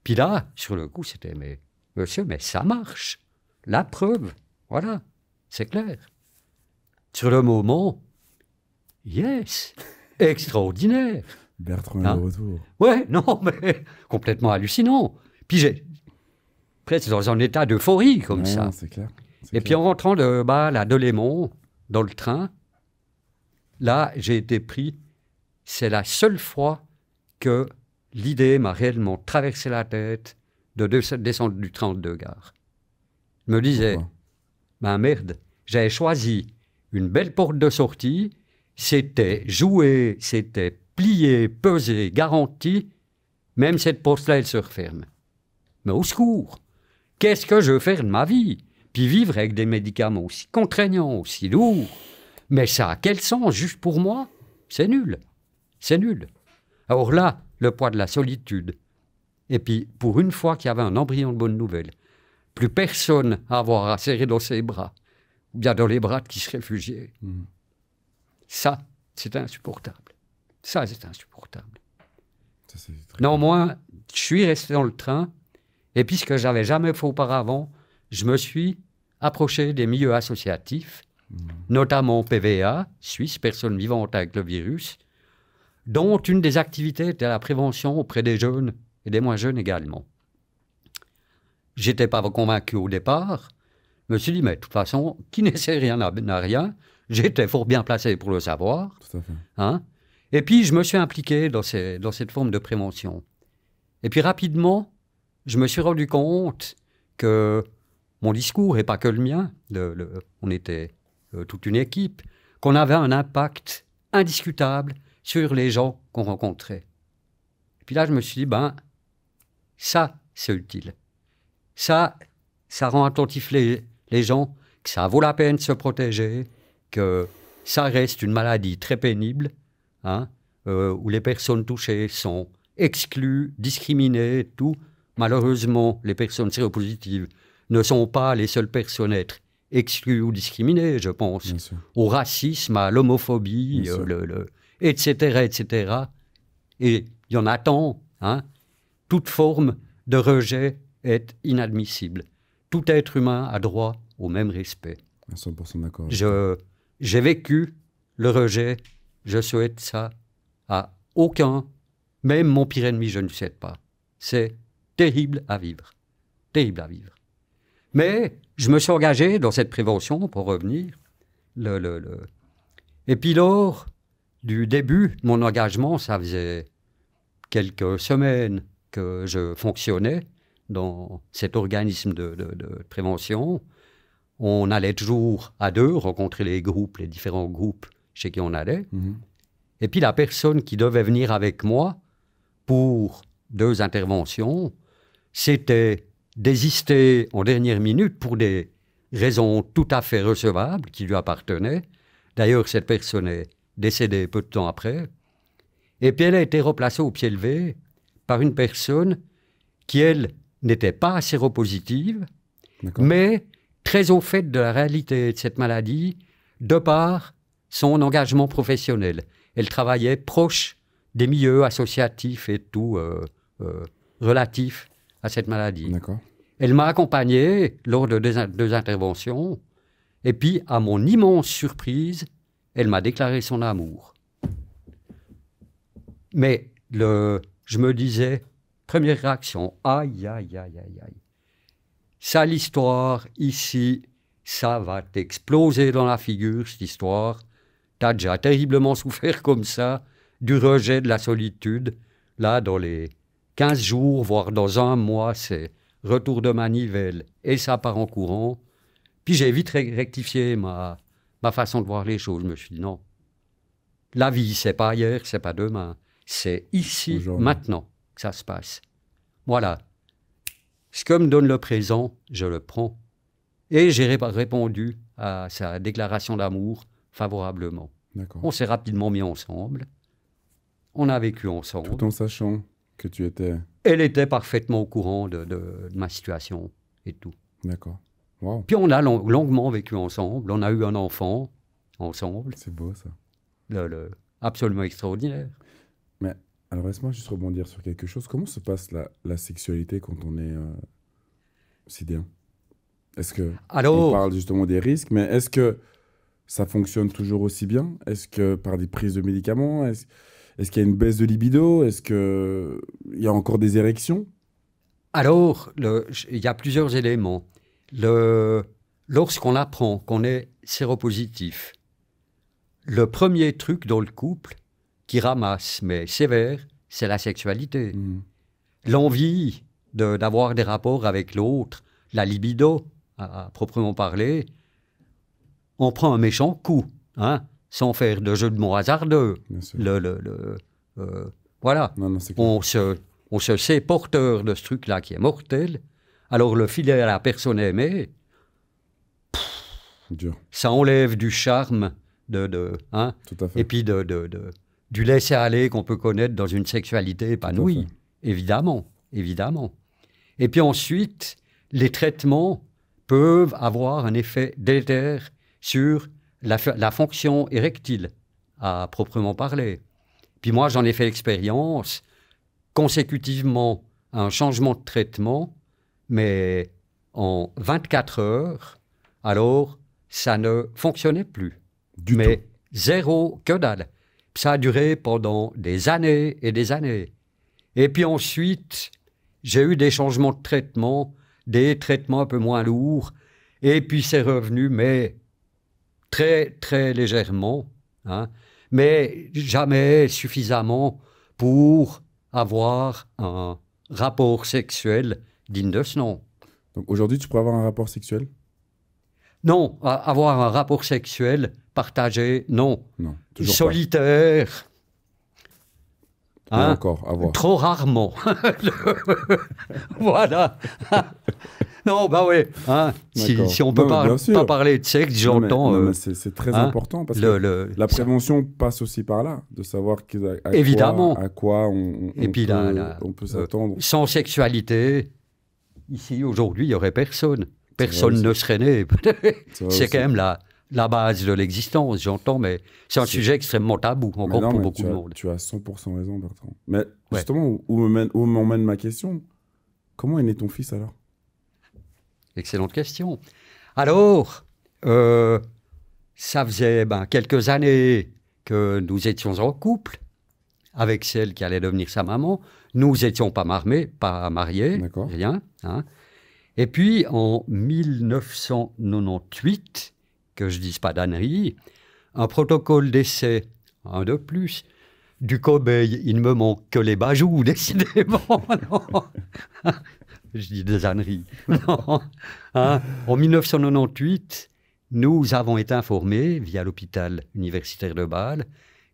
Speaker 1: Puis là, sur le coup, c'était, mais monsieur, mais ça marche. La preuve, voilà, c'est clair. Sur le moment, yes, extraordinaire.
Speaker 2: Bertrand est de retour.
Speaker 1: Ouais, non, mais complètement hallucinant. Puis j'ai presque dans un état d'euphorie comme ça.
Speaker 2: C'est clair.
Speaker 1: Et puis en rentrant de Bâle à Delémont, dans le train, là, j'ai été pris. C'est la seule fois que l'idée m'a réellement traversé la tête de descendre du train de 2 gares. Je me disais,
Speaker 2: Pourquoi?
Speaker 1: ben merde, j'avais choisi une belle porte de sortie, c'était joué, c'était plié, pesé, garanti, même cette porte-là, elle se referme. Mais au secours, qu'est-ce que je veux faire de ma vie? Puis vivre avec des médicaments aussi contraignants, aussi lourds. Mais ça a quel sens? Juste pour moi, c'est nul. C'est nul. Alors là, le poids de la solitude. Et puis, pour une fois qu'il y avait un embryon de bonne nouvelle, plus personne à avoir à serrer dans ses bras, ou bien dans les bras de qui se réfugiait. Ça, c'est insupportable. Ça, c'est insupportable.
Speaker 2: Ça, c'est très...
Speaker 1: Néanmoins, je suis resté dans le train, et puis ce que je n'avais jamais fait auparavant, je me suis approché des milieux associatifs, notamment PVA, Suisse, Personnes Vivantes avec le Virus, dont une des activités était la prévention auprès des jeunes et des moins jeunes également. Je n'étais pas convaincu au départ. Je me suis dit, mais de toute façon, qui ne sait rien n'a rien. J'étais fort bien placé pour le savoir.
Speaker 2: Tout à fait.
Speaker 1: Hein? Et puis, je me suis impliqué dans cette forme de prévention. Et puis, rapidement, je me suis rendu compte que mon discours, et pas que le mien, on était toute une équipe, qu'on avait un impact indiscutable sur les gens qu'on rencontrait. Et puis là, je me suis dit, ça, c'est utile. Ça rend attentifs les gens, que ça vaut la peine de se protéger, que ça reste une maladie très pénible, hein, où les personnes touchées sont exclues, discriminées, tout. Malheureusement, les personnes séropositives ne sont pas les seules personnes à être exclues ou discriminées, je pense, au racisme, à l'homophobie, etc., etc. Et il y en a tant, hein. Toute forme de rejet est inadmissible. Tout être humain a droit au même respect.
Speaker 2: À 100% d'accord.
Speaker 1: J'ai vécu le rejet, je souhaite ça à aucun, même mon pire ennemi, je ne souhaite pas. C'est terrible à vivre. Terrible à vivre. Mais je me suis engagé dans cette prévention, pour revenir. Et puis lors du début de mon engagement, ça faisait quelques semaines que je fonctionnais dans cet organisme de prévention. On allait toujours à deux rencontrer les différents groupes chez qui on allait. Et puis la personne qui devait venir avec moi pour 2 interventions, s'était désisté en dernière minute pour des raisons tout à fait recevables qui lui appartenaient. D'ailleurs, cette personne est décédée peu de temps après. Et puis elle a été remplacée au pied levé par une personne qui, elle, n'était pas séropositive, mais très au fait de la réalité de cette maladie, de par son engagement professionnel. Elle travaillait proche des milieux associatifs et tout, relatifs à cette maladie. Elle m'a accompagné lors de 2 interventions, et puis, à mon immense surprise, elle m'a déclaré son amour. Mais je me disais, première réaction, aïe, aïe, aïe, aïe, aïe. Ça, l'histoire, ici, ça va t'exploser dans la figure, cette histoire. T'as déjà terriblement souffert comme ça, du rejet, de la solitude. Là, dans les 15 jours, voire dans 1 mois, c'est retour de manivelle, et ça part en courant. Puis j'ai vite rectifié ma façon de voir les choses. Je me suis dit, non, la vie, c'est pas hier, c'est pas demain. C'est ici, maintenant, que ça se passe. Voilà. Ce que me donne le présent, je le prends. Et j'ai répondu à sa déclaration d'amour favorablement. On s'est rapidement mis ensemble. On a vécu ensemble.
Speaker 2: Tout en sachant que tu étais...
Speaker 1: Elle était parfaitement au courant de ma situation et tout.
Speaker 2: D'accord. Wow.
Speaker 1: Puis on a longuement vécu ensemble. On a eu un enfant ensemble.
Speaker 2: C'est beau, ça.
Speaker 1: Absolument extraordinaire.
Speaker 2: Mais alors, laisse-moi juste rebondir sur quelque chose. Comment se passe la sexualité quand on est sidéen? Est-ce que on parle justement des risques, mais est-ce que ça fonctionne toujours aussi bien? Est-ce que par des prises de médicaments, est-ce qu'il y a une baisse de libido? Est-ce qu'il y a encore des érections?
Speaker 1: Alors, il y a plusieurs éléments. Lorsqu'on apprend qu'on est séropositif, le premier truc dans le couple qui ramasse, mais sévère, c'est la sexualité. L'envie d'avoir des rapports avec l'autre, la libido, à proprement parler, on prend un méchant coup, hein, sans faire de jeu de mots hasardeux. Voilà. Non, on se sait porteur de ce truc-là qui est mortel. Alors le filet à la personne aimée, ça enlève du charme hein,
Speaker 2: Tout à fait.
Speaker 1: et puis du laisser-aller qu'on peut connaître dans une sexualité épanouie, évidemment, évidemment. Et puis ensuite, les traitements peuvent avoir un effet délétère sur la fonction érectile, à proprement parler. Puis moi, j'en ai fait l'expérience, consécutivement à un changement de traitement, mais en 24 heures, alors ça ne fonctionnait plus. Mais zéro, que dalle. Ça a duré pendant des années et des années. Et puis ensuite, j'ai eu des changements de traitement, des traitements un peu moins lourds, et puis c'est revenu, mais très, très légèrement, hein, mais jamais suffisamment pour avoir un rapport sexuel digne de ce nom.
Speaker 2: Donc aujourd'hui, tu pourrais avoir un rapport sexuel?
Speaker 1: Non, avoir un rapport sexuel partagé, non.
Speaker 2: Non, toujours
Speaker 1: solitaire.
Speaker 2: pas.
Speaker 1: Hein,
Speaker 2: encore, à voir.
Speaker 1: trop rarement. Voilà. Non, bah oui. Hein, si on ne peut pas parler de sexe, j'entends.
Speaker 2: Non, mais c'est très important parce que la prévention passe aussi par là, de savoir
Speaker 1: évidemment.
Speaker 2: À quoi on peut s'attendre.
Speaker 1: Sans sexualité, ici, aujourd'hui, il n'y aurait personne. Personne ne serait né. C'est quand même la base de l'existence, j'entends, mais c'est un sujet extrêmement tabou, encore pour beaucoup de monde.
Speaker 2: Tu as 100% raison, Bertrand. Mais justement, où m'emmène ma question, comment est né ton fils alors?
Speaker 1: Excellente question. Alors, ça faisait quelques années que nous étions en couple avec celle qui allait devenir sa maman. Nous n'étions pas mariés, rien. Hein. Et puis, en 1998, que je ne dise pas d'ânerie, un protocole d'essai, un de plus, du cobaye. Il ne me manque que les bajoux, décidément. Non. Je dis des âneries. Non. Hein? En 1998, nous avons été informés, via l'hôpital universitaire de Bâle,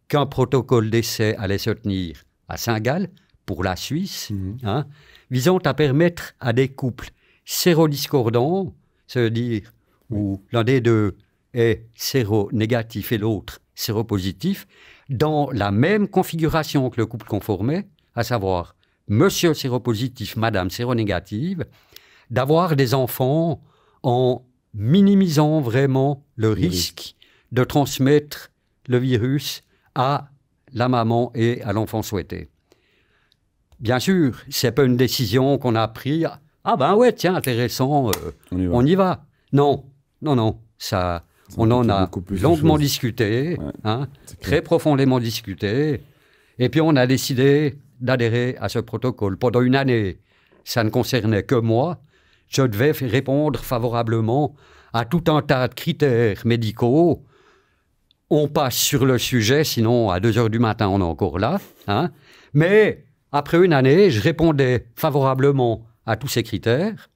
Speaker 1: qu'un protocole d'essai allait se tenir à Saint-Gall, pour la Suisse, hein, visant à permettre à des couples sérodiscordants, c'est-à-dire où l'un des deux est séronégatif et l'autre séropositif, dans la même configuration que le couple conformé, à savoir monsieur séropositif, madame séronégative, d'avoir des enfants en minimisant vraiment le risque de transmettre le virus à la maman et à l'enfant souhaité. Bien sûr, ce n'est pas une décision qu'on a prise. Ah ben ouais, tiens, intéressant, on y va. Non, ça, on en a longuement discuté, hein, très profondément discuté, et puis on a décidé d'adhérer à ce protocole. Pendant une année, ça ne concernait que moi. Je devais répondre favorablement à tout un tas de critères médicaux. On passe sur le sujet, sinon à 2 heures du matin, on est encore là. Hein. Mais après une année, je répondais favorablement à tous ces critères.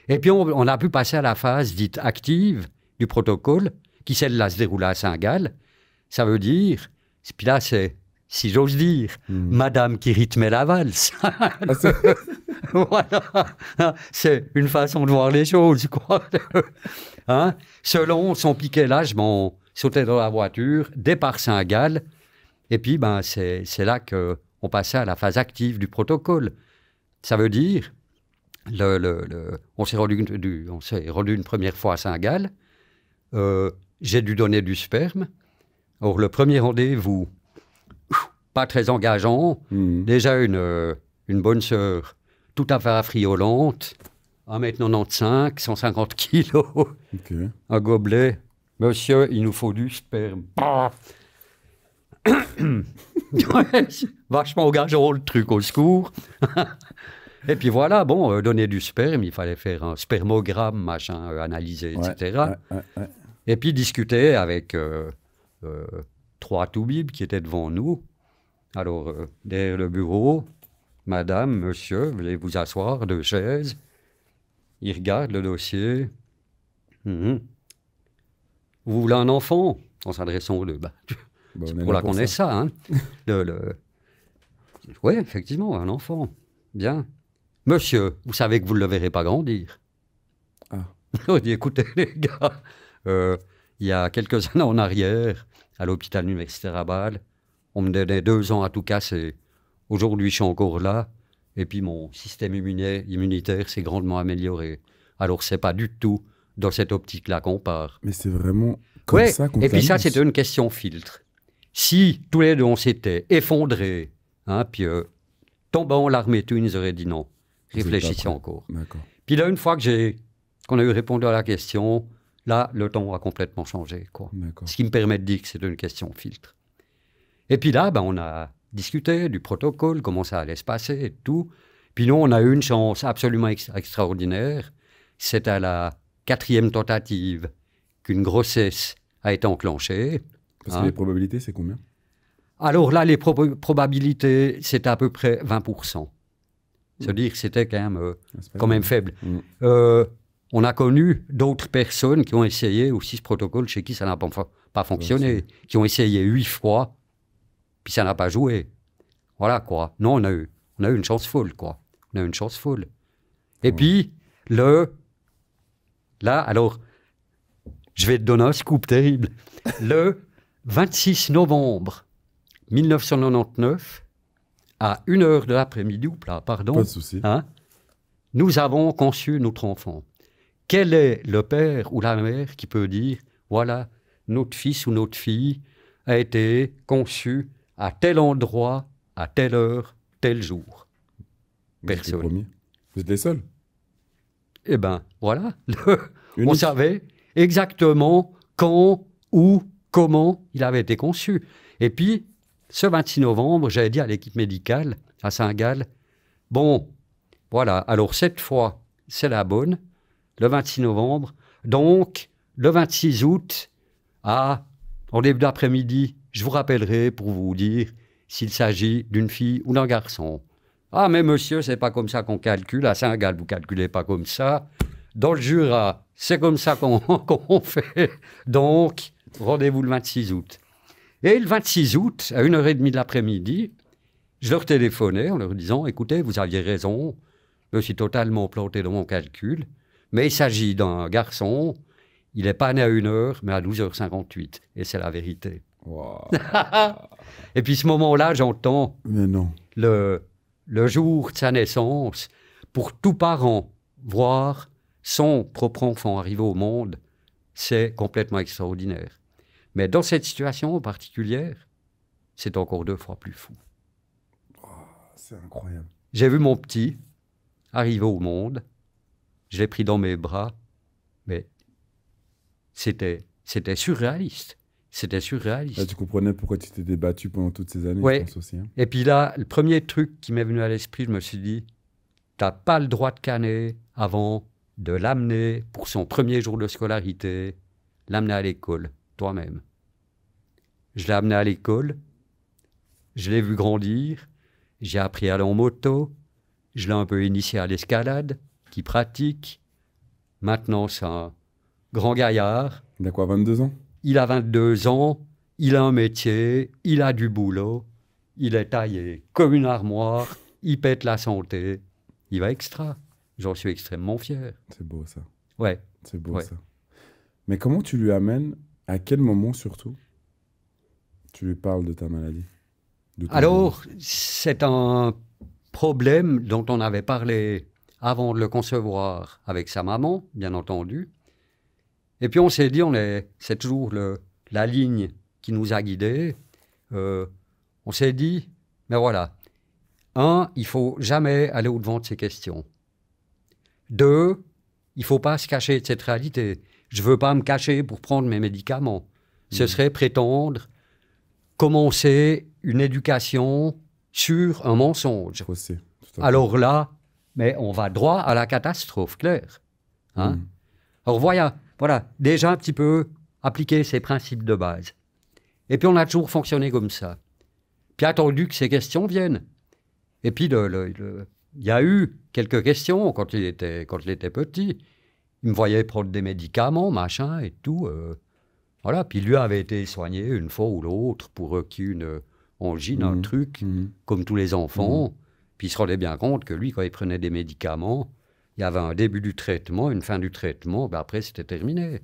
Speaker 1: Et puis, on a pu passer à la phase dite active du protocole, qui celle-là se déroule à Saint-Gall. Ça veut dire, puis là, c'est, si j'ose dire, madame qui rythmait la valse. Voilà. C'est une façon de voir les choses, quoi. Hein? Selon son piquet l'âge, on sautait dans la voiture, départ Saint-Gall, et puis c'est là qu'on passait à la phase active du protocole. Ça veut dire, on s'est rendu une première fois à Saint-Gall, j'ai dû donner du sperme. Or, le premier rendez-vous, pas très engageant, déjà une bonne sœur tout à fait affriolante, 1m95, 150 kilos, un gobelet. Monsieur, il nous faut du sperme. Vachement engageant le truc, au secours. Et puis voilà, donner du sperme, il fallait faire un spermogramme, analyser, etc. Et puis discuter avec 3 toubibs qui étaient devant nous. Alors, derrière le bureau, madame, monsieur, veuillez vous asseoir, 2 chaises. Ils regardent le dossier. Vous voulez un enfant? En s'adressant aux deux. C'est pour là qu'on est ça. Hein. Oui, effectivement, un enfant. Bien. Monsieur, vous savez que vous ne le verrez pas grandir. On dit, écoutez, les gars, il il y a quelques années en arrière, à l'hôpital universitaire à Bâle, on me donnait 2 ans à tout casser. Aujourd'hui, je suis encore là, et puis mon système immunitaire s'est grandement amélioré. Alors, c'est pas du tout dans cette optique-là qu'on part.
Speaker 2: Mais c'est vraiment comme ça qu'on
Speaker 1: et puis ça,
Speaker 2: t'annonce.
Speaker 1: c'était une question filtre. Si tous les deux, on s'était effondrés, hein, puis tombant l'armée, tout, ils nous auraient dit non. Réfléchissez encore.
Speaker 2: D'accord.
Speaker 1: Puis là, une fois qu'on a eu répondu à la question, là, le ton a complètement changé, quoi.
Speaker 2: D'accord.
Speaker 1: Ce qui me permet de dire que c'est une question filtre. Et puis là, on a discuté du protocole, comment ça allait se passer et tout. Puis nous, on a eu une chance absolument extraordinaire. C'est à la 4e tentative qu'une grossesse a été enclenchée.
Speaker 2: Parce que les probabilités, c'est combien?
Speaker 1: Alors là, les probabilités, c'était à peu près 20%. C'est-à-dire que c'était quand même faible. On a connu d'autres personnes qui ont essayé aussi ce protocole, chez qui ça n'a pas fonctionné, qui ont essayé 8 fois, puis ça n'a pas joué. Voilà, quoi. Non, on a eu une chance folle, quoi. On a eu une chance folle. Et puis, là, alors, je vais te donner un scoop terrible. Le 26 novembre 1999, à 1h de l'après-midi, pardon,
Speaker 2: pas de souci.
Speaker 1: Hein, nous avons conçu notre enfant. Quel est le père ou la mère qui peut dire, voilà, notre fils ou notre fille a été conçu à tel endroit, à telle heure, tel jour? Personne.
Speaker 2: Vous êtes les seuls?
Speaker 1: Eh bien, voilà. On savait exactement quand, où, comment il avait été conçu. Et puis, ce 26 novembre, j'avais dit à l'équipe médicale, à Saint-Gall, bon, voilà, alors cette fois, c'est la bonne, le 26 novembre. Donc, le 26 août, en début d'après-midi, je vous rappellerai pour vous dire s'il s'agit d'une fille ou d'un garçon. Ah, mais monsieur, c'est pas comme ça qu'on calcule. À Saint-Gall, vous calculez pas comme ça. Dans le Jura, c'est comme ça qu'on fait. Donc, rendez-vous le 26 août. Et le 26 août, à 1h30 de l'après-midi, je leur téléphonais en leur disant, écoutez, vous aviez raison, je me suis totalement planté dans mon calcul, mais il s'agit d'un garçon, il n'est pas né à 1h, mais à 12h58. Et c'est la vérité.
Speaker 2: Wow.
Speaker 1: Et puis ce moment-là, j'entends
Speaker 2: Mais non.
Speaker 1: le jour de sa naissance, pour tout parent, voir son propre enfant arriver au monde, c'est complètement extraordinaire. Mais dans cette situation particulière, c'est encore 2 fois plus fou.
Speaker 2: Oh, c'est incroyable.
Speaker 1: J'ai vu mon petit arriver au monde, je l'ai pris dans mes bras, mais c'était surréaliste. C'était surréaliste.
Speaker 2: Là, tu comprenais pourquoi tu t'es débattu pendant toutes ces années,
Speaker 1: ouais.
Speaker 2: Je pense aussi. Hein.
Speaker 1: Et puis là, le premier truc qui m'est venu à l'esprit, je me suis dit, tu n'as pas le droit de canner avant de l'amener pour son premier jour de scolarité, l'amener à l'école, toi-même. Je l'ai amené à l'école, je l'ai vu grandir, j'ai appris à aller en moto, je l'ai un peu initié à l'escalade, qui pratique. Maintenant, c'est un grand gaillard.
Speaker 2: Il a quoi, 22 ans?
Speaker 1: Il a 22 ans, il a un métier, il a du boulot, il est taillé comme une armoire, il pète la santé, il va extra. J'en suis extrêmement fier.
Speaker 2: C'est beau ça.
Speaker 1: Ouais.
Speaker 2: C'est beau ça. Mais comment tu lui amènes, à quel moment surtout, tu lui parles de ta maladie?
Speaker 1: Alors, c'est un problème dont on avait parlé avant de le concevoir avec sa maman, bien entendu. Et puis on s'est dit, c'est toujours la ligne qui nous a guidés. On s'est dit, mais voilà, 1, il ne faut jamais aller au-devant de ces questions. 2, il ne faut pas se cacher de cette réalité. Je ne veux pas me cacher pour prendre mes médicaments. Ce serait prétendre commencer une éducation sur un mensonge. Alors là, mais on va droit à la catastrophe, clair. Hein? Alors voilà, déjà un petit peu appliquer ces principes de base. Et puis on a toujours fonctionné comme ça. Puis attendu que ces questions viennent. Et puis il y a eu quelques questions quand il était petit. Il me voyait prendre des médicaments, machin et tout. Voilà, puis lui avait été soigné une fois ou l'autre pour une angine, un truc, comme tous les enfants. Puis il se rendait bien compte que lui, quand il prenait des médicaments, il y avait un début du traitement, une fin du traitement, ben après c'était terminé.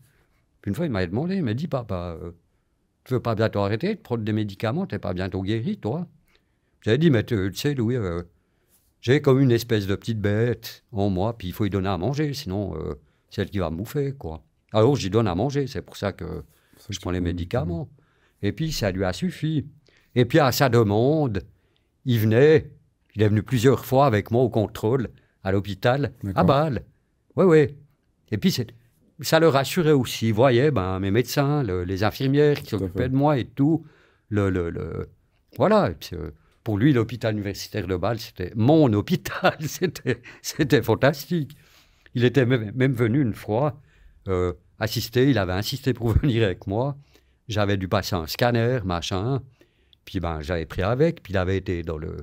Speaker 1: Puis une fois, il m'avait demandé, il m'a dit, papa, tu veux pas bientôt arrêter de prendre des médicaments, t'es pas bientôt guéri, toi? J'avais dit, mais tu sais, Louis, j'ai comme une espèce de petite bête en moi, puis il faut lui donner à manger, sinon c'est elle qui va me bouffer, quoi. Alors je lui donne à manger, c'est pour ça que je prends les médicaments. Et puis ça lui a suffi. Et puis à sa demande, il est venu plusieurs fois avec moi au contrôle à l'hôpital, à Bâle. Oui, oui. Et puis ça le rassurait aussi. Vous voyez, mes médecins, les infirmières qui s'occupaient de moi et tout. Voilà. Et puis, pour lui, l'hôpital universitaire de Bâle, c'était mon hôpital. C'était fantastique. Il était même venu une fois assister. Il avait insisté pour venir avec moi. J'avais dû passer un scanner, machin. Puis j'avais pris avec. Puis il avait été dans le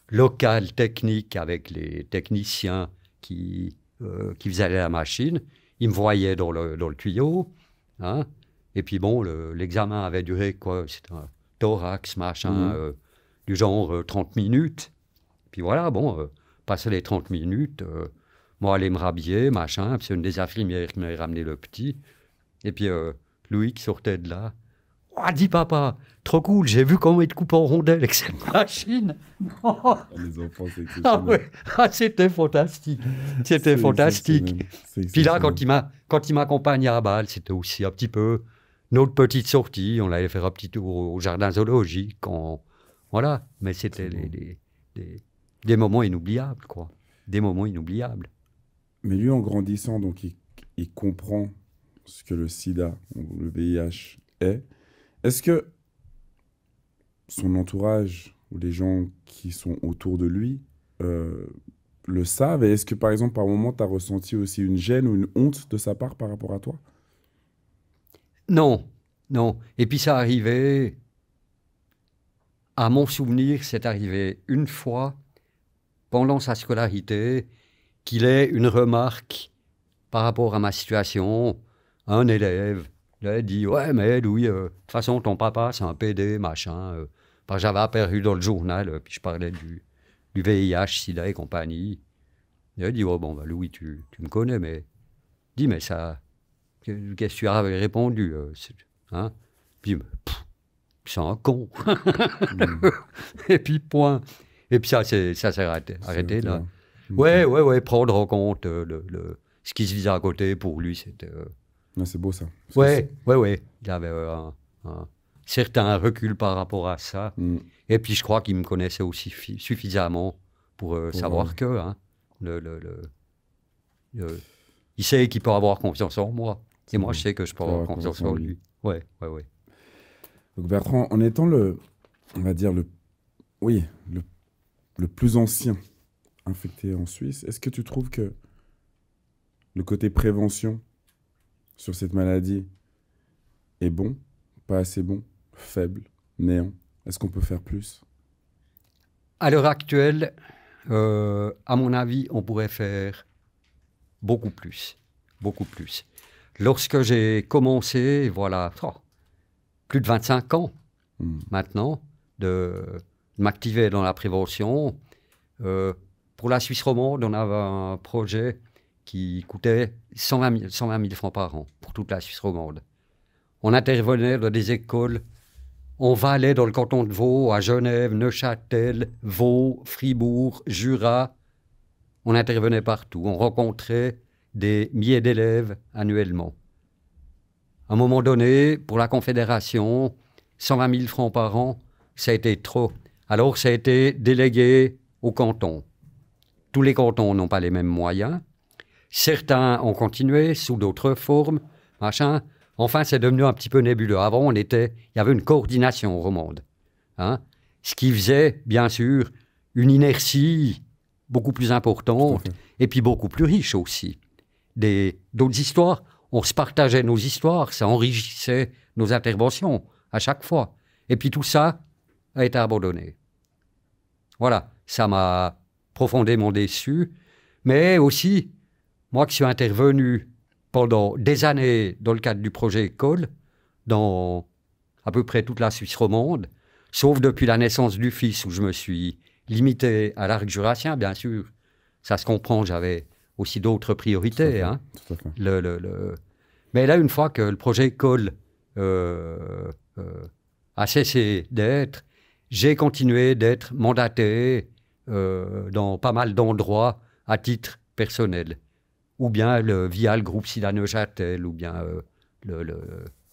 Speaker 1: local technique avec les techniciens qui faisaient la machine. Il me voyait dans le tuyau. Hein. Et puis bon, l'examen avait duré quoi? C'était un thorax, machin, du genre 30 minutes. Puis voilà, bon, passé les 30 minutes, moi, aller me rhabiller, machin. Puis c'est une des infirmières qui m'avait ramené le petit. Et puis Louis qui sortait de là. Oh, dis papa, trop cool, j'ai vu comment il te coupe en rondelles avec cette machine.
Speaker 2: Les enfants, c'est exceptionnel.
Speaker 1: Ah ouais, c'était fantastique. C'était fantastique. Puis là, quand il m'accompagnait à Bâle, c'était aussi un petit peu notre petite sortie. On allait faire un petit tour au jardin zoologique. Voilà, mais c'était des moments inoubliables, quoi. Des moments inoubliables.
Speaker 2: Mais lui, en grandissant, donc, il comprend ce que le sida, ou le VIH est. Est-ce que son entourage ou les gens qui sont autour de lui le savent? Et est-ce que, par exemple, par moment, tu as ressenti aussi une gêne ou une honte de sa part par rapport à toi?
Speaker 1: Non, non. Et puis ça arrivait, à mon souvenir, c'est arrivé une fois, pendant sa scolarité, qu'il ait une remarque par rapport à ma situation. Un élève il a dit « Ouais, mais Louis, de toute façon, ton papa, c'est un PD, machin. Parce que j'avais apparu dans le journal, puis je parlais du VIH, SIDA et compagnie. Il a dit « Oh, bon, Louis, tu me connais, mais... Dis, mais ça... Qu'est-ce que tu avais répondu hein? » Puis, c'est un con. Et puis, point. Et puis ça s'est arrêté là. Ouais, prendre en compte ce qui se disait à côté, pour lui, c'était...
Speaker 2: C'est beau ça.
Speaker 1: Ouais. Il avait un certain recul par rapport à ça. Et puis je crois qu'il me connaissait aussi suffisamment pour savoir que hein, il sait qu'il peut avoir confiance en moi. Et moi, je sais que je peux avoir confiance en lui. Ouais.
Speaker 2: Donc Bertrand, en étant on va dire le plus ancien infecté en Suisse, est-ce que tu trouves que le côté prévention sur cette maladie est bon, pas assez bon, faible, néant? Est-ce qu'on peut faire plus?
Speaker 1: À l'heure actuelle, à mon avis, on pourrait faire beaucoup plus. Beaucoup plus. Lorsque j'ai commencé, voilà, plus de 25 ans maintenant, de m'activer dans la prévention, pour la Suisse romande, on avait un projet qui coûtait 120 000 francs par an pour toute la Suisse romande. On intervenait dans des écoles en Valais, dans le canton de Vaud, à Genève, Neuchâtel, Vaud, Fribourg, Jura. On intervenait partout. On rencontrait des milliers d'élèves annuellement. À un moment donné, pour la Confédération, 120 000 francs par an, ça a été trop. Alors, ça a été délégué aux cantons. Tous les cantons n'ont pas les mêmes moyens. Certains ont continué sous d'autres formes, machin. Enfin, c'est devenu un petit peu nébuleux. Avant, il y avait une coordination romande. Hein, ce qui faisait, bien sûr, une inertie beaucoup plus importante et puis beaucoup plus riche aussi. D'autres histoires, on se partageait nos histoires, ça enrichissait nos interventions à chaque fois. Et puis tout ça a été abandonné. Voilà, ça m'a profondément déçu, mais aussi... Moi qui suis intervenu pendant des années dans le cadre du projet École, dans à peu près toute la Suisse romande, sauf depuis la naissance du fils où je me suis limité à l'arc jurassien, bien sûr. Ça se comprend, j'avais aussi d'autres priorités. Tout à fait. Mais là, une fois que le projet école a cessé d'être, j'ai continué d'être mandaté dans pas mal d'endroits à titre personnel. Ou bien via le groupe SIDA Neuchâtel, ou bien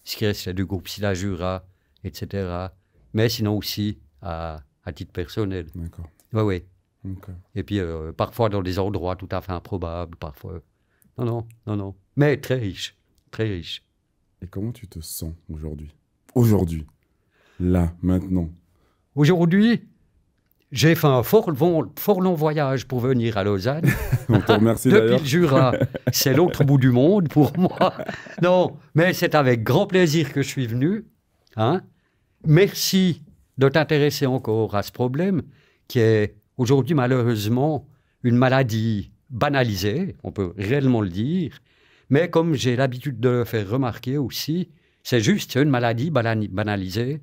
Speaker 1: ce qui restait du groupe SIDA Jura, etc. Mais sinon aussi à titre personnel.
Speaker 2: D'accord.
Speaker 1: Oui, oui.
Speaker 2: Ok.
Speaker 1: Et puis parfois dans des endroits tout à fait improbables, parfois. Non. Mais très riche, très riche.
Speaker 2: Et comment tu te sens aujourd'hui? Aujourd'hui, là, maintenant.
Speaker 1: Aujourd'hui, j'ai fait un fort long voyage pour venir à Lausanne.
Speaker 2: On te remercie
Speaker 1: Depuis
Speaker 2: d'ailleurs.
Speaker 1: le Jura, c'est l'autre bout du monde pour moi. Non, mais c'est avec grand plaisir que je suis venu. Hein. Merci de t'intéresser encore à ce problème qui est aujourd'hui malheureusement une maladie banalisée, on peut réellement le dire. Mais comme j'ai l'habitude de le faire remarquer aussi, c'est juste une maladie banalisée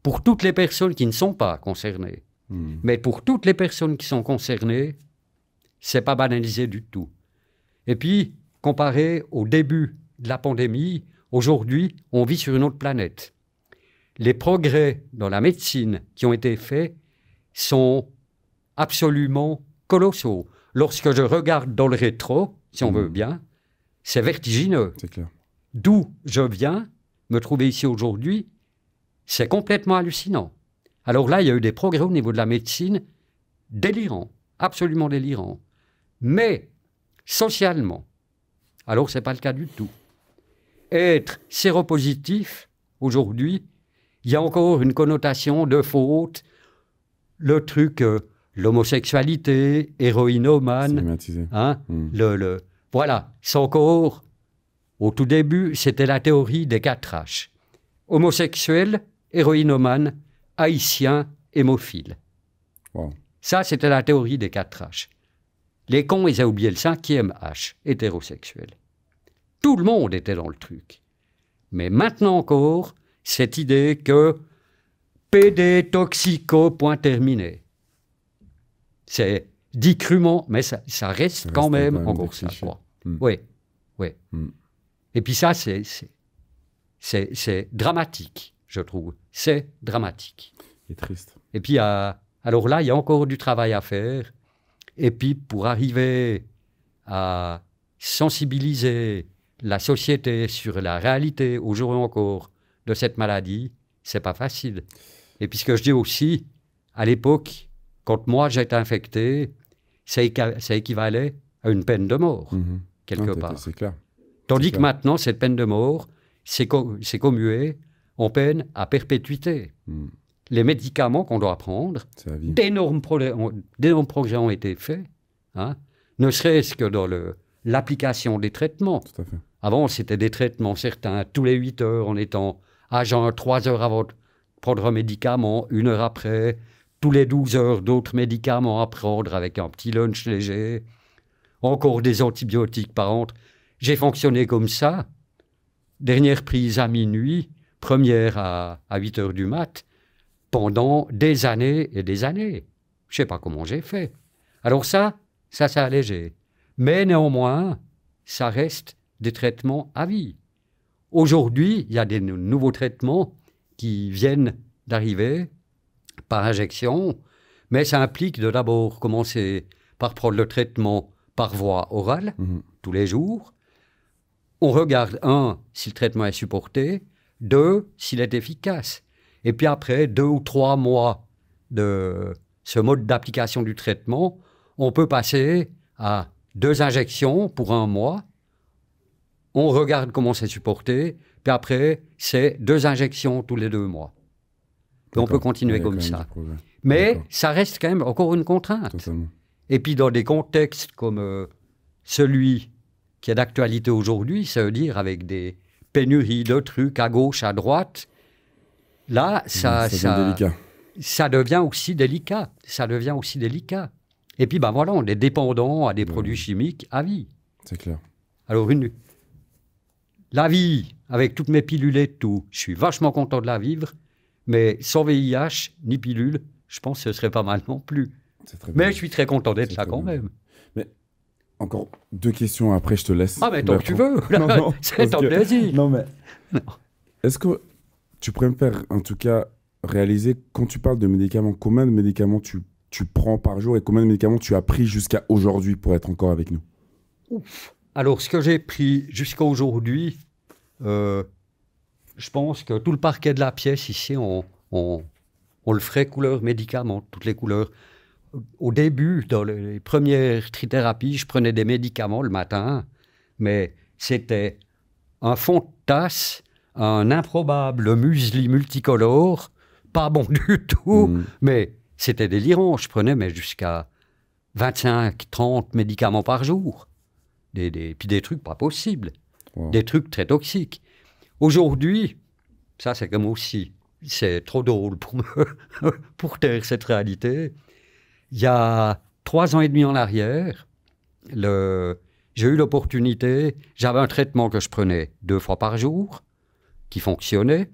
Speaker 1: pour toutes les personnes qui ne sont pas concernées. Mais pour toutes les personnes qui sont concernées, c'est pas banalisé du tout. Et puis, comparé au début de la pandémie, aujourd'hui, on vit sur une autre planète. Les progrès dans la médecine qui ont été faits sont absolument colossaux. Lorsque je regarde dans le rétro, si on veut bien, c'est vertigineux.
Speaker 2: C'est clair.
Speaker 1: D'où je viens, me trouver ici aujourd'hui, c'est complètement hallucinant. Alors là, il y a eu des progrès au niveau de la médecine délirants, absolument délirants. Mais socialement, alors ce n'est pas le cas du tout. Être séropositif, aujourd'hui, il y a encore une connotation de faute, le truc, l'homosexualité, héroïnomane.
Speaker 2: Stigmatisé.
Speaker 1: Hein, voilà, c'est encore, au tout début, c'était la théorie des 4 H. Homosexuel, héroïnomane, haïtien, hémophile.
Speaker 2: Wow.
Speaker 1: Ça, c'était la théorie des 4 H. Les cons, ils ont oublié le 5e H, hétérosexuel. Tout le monde était dans le truc. Mais maintenant encore, cette idée que PD toxico, point terminé. C'est dit crûment, mais ça reste quand même encore ça. Oui. Et puis ça, c'est dramatique, je trouve. C'est dramatique.
Speaker 2: Et triste.
Speaker 1: Et puis, alors là, il y a encore du travail à faire. Et puis, pour arriver à sensibiliser la société sur la réalité, aujourd'hui encore, de cette maladie, c'est pas facile. Et puis, ce que je dis aussi, à l'époque, quand moi j'ai été infecté, ça équivalait à une peine de mort, quelque part.
Speaker 2: C'est clair.
Speaker 1: Tandis que maintenant, cette peine de mort, c'est commué en peine à perpétuité. Les médicaments qu'on doit prendre, d'énormes progrès ont été faits, hein, ne serait-ce que dans l'application des traitements.
Speaker 2: Tout à fait.
Speaker 1: Avant, c'était des traitements certains, tous les 8 heures, en étant à jeun, 3 heures avant de prendre un médicament, 1 heure après, tous les 12 heures, d'autres médicaments à prendre avec un petit lunch léger, encore des antibiotiques par entre. J'ai fonctionné comme ça, dernière prise à minuit, première à 8 heures du mat', pendant des années et des années. Je ne sais pas comment j'ai fait. Alors ça s'est allégé. Mais néanmoins, ça reste des traitements à vie. Aujourd'hui, il y a des nouveaux traitements qui viennent d'arriver par injection, mais ça implique de d'abord commencer par prendre le traitement par voie orale, tous les jours. On regarde, 1, si le traitement est supporté, 2, s'il est efficace. Et puis après 2 ou 3 mois de ce mode d'application du traitement, on peut passer à 2 injections pour 1 mois. On regarde comment c'est supporté, puis après, c'est 2 injections tous les 2 mois. Puis on peut continuer comme ça. Mais ça reste quand même encore une contrainte.
Speaker 2: Totalement.
Speaker 1: Et puis dans des contextes comme celui qui est d'actualité aujourd'hui, ça veut dire avec des pénuries de trucs à gauche, à droite, là, ça devient aussi délicat. Ça devient aussi délicat. Et puis, ben voilà, on est dépendant à des produits chimiques à vie.
Speaker 2: C'est clair.
Speaker 1: Alors, la vie, avec toutes mes pilules et tout, je suis vachement content de la vivre, mais sans VIH ni pilule, je pense que ce serait pas mal non plus. Mais je suis très content d'être là quand même.
Speaker 2: Mais encore 2 questions, après je te laisse.
Speaker 1: Ah, mais tant que tu veux.
Speaker 2: Non,
Speaker 1: C'est ton plaisir.
Speaker 2: Non, mais
Speaker 1: Non.
Speaker 2: est-ce que tu pourrais me faire, en tout cas, réaliser, quand tu parles de médicaments, combien de médicaments tu prends par jour et combien de médicaments tu as pris jusqu'à aujourd'hui pour être encore avec nous?
Speaker 1: Ouf. Alors, ce que j'ai pris jusqu'à aujourd'hui, je pense que tout le parquet de la pièce ici, on le ferait couleur médicaments, toutes les couleurs. Au début, dans les premières trithérapies, je prenais des médicaments le matin, mais c'était un fond de tasse, un improbable muesli multicolore, pas bon du tout, mais c'était délirant. Je prenais mais jusqu'à 25-30 médicaments par jour. Puis des trucs pas possibles,
Speaker 2: Wow.
Speaker 1: des trucs très toxiques. Aujourd'hui, ça c'est comme aussi, c'est trop drôle pour pour taire cette réalité. Il y a 3 ans et demi en arrière, j'ai eu l'opportunité, j'avais un traitement que je prenais 2 fois par jour, qui fonctionnait,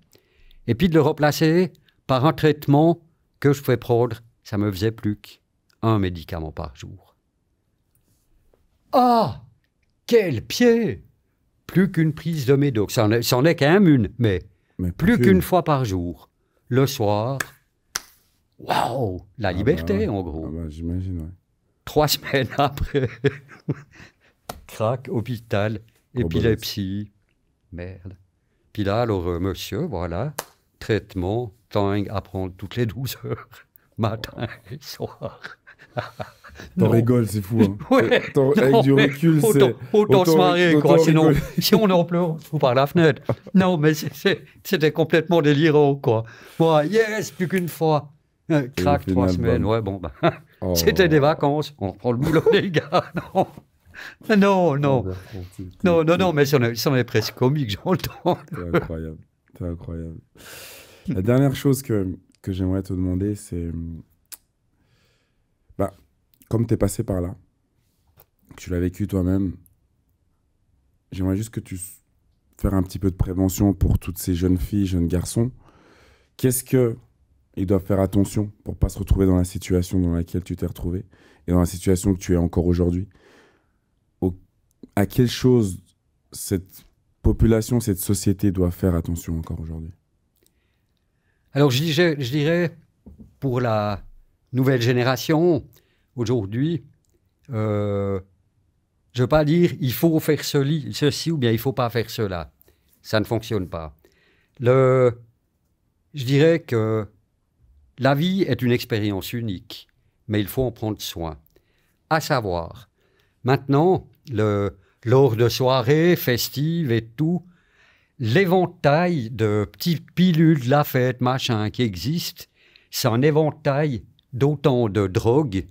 Speaker 1: et puis de le remplacer par un traitement que je pouvais prendre, ça me faisait plus qu'un médicament par jour. Ah! Quel pied! Plus qu'une prise de médoc, c'en est quand même une, mais plus qu'une fois par jour. Le soir, waouh! La liberté, en gros.
Speaker 2: Ah bah, j'imagine, ouais.
Speaker 1: 3 semaines après, crac, hôpital, épilepsie, merde. Puis là, alors, monsieur, voilà, traitement, tang, à prendre toutes les 12 heures, matin et soir.
Speaker 2: T'en rigoles, c'est fou. Hein.
Speaker 1: Ouais,
Speaker 2: Avec du recul, c'est...
Speaker 1: Autant se marrer, quoi. Sinon,
Speaker 2: rigoler.
Speaker 1: si on en pleure, on se fout par la fenêtre. Non, mais c'était complètement délirant, quoi. Moi, yes, plus qu'une fois. Crac,
Speaker 2: au
Speaker 1: 3
Speaker 2: final,
Speaker 1: semaines.
Speaker 2: bon.
Speaker 1: Ouais, bon, ben,
Speaker 2: Oh.
Speaker 1: c'était des vacances. On reprend le boulot, les gars. Non, non. Non, mais c'en est presque comique, j'entends.
Speaker 2: C'est incroyable. C'est incroyable. La dernière chose que j'aimerais te demander, c'est... Bah, comme tu es passé par là, que tu l'as vécu toi-même, j'aimerais juste que tu fasses un petit peu de prévention pour toutes ces jeunes filles, jeunes garçons. Qu'est-ce qu'ils doivent faire attention pour ne pas se retrouver dans la situation dans laquelle tu t'es retrouvé et dans la situation que tu es encore aujourd'hui? À quelle chose cette population, cette société doit faire attention encore aujourd'hui?
Speaker 1: Alors, je dirais, pour la nouvelle génération, aujourd'hui, je ne veux pas dire il faut faire ceci ou bien il ne faut pas faire cela. Ça ne fonctionne pas. Je dirais que la vie est une expérience unique, mais il faut en prendre soin. À savoir, maintenant, lors de soirées festives et tout, l'éventail de petites pilules, la fête, machin, qui existent, c'est un éventail d'autant de drogues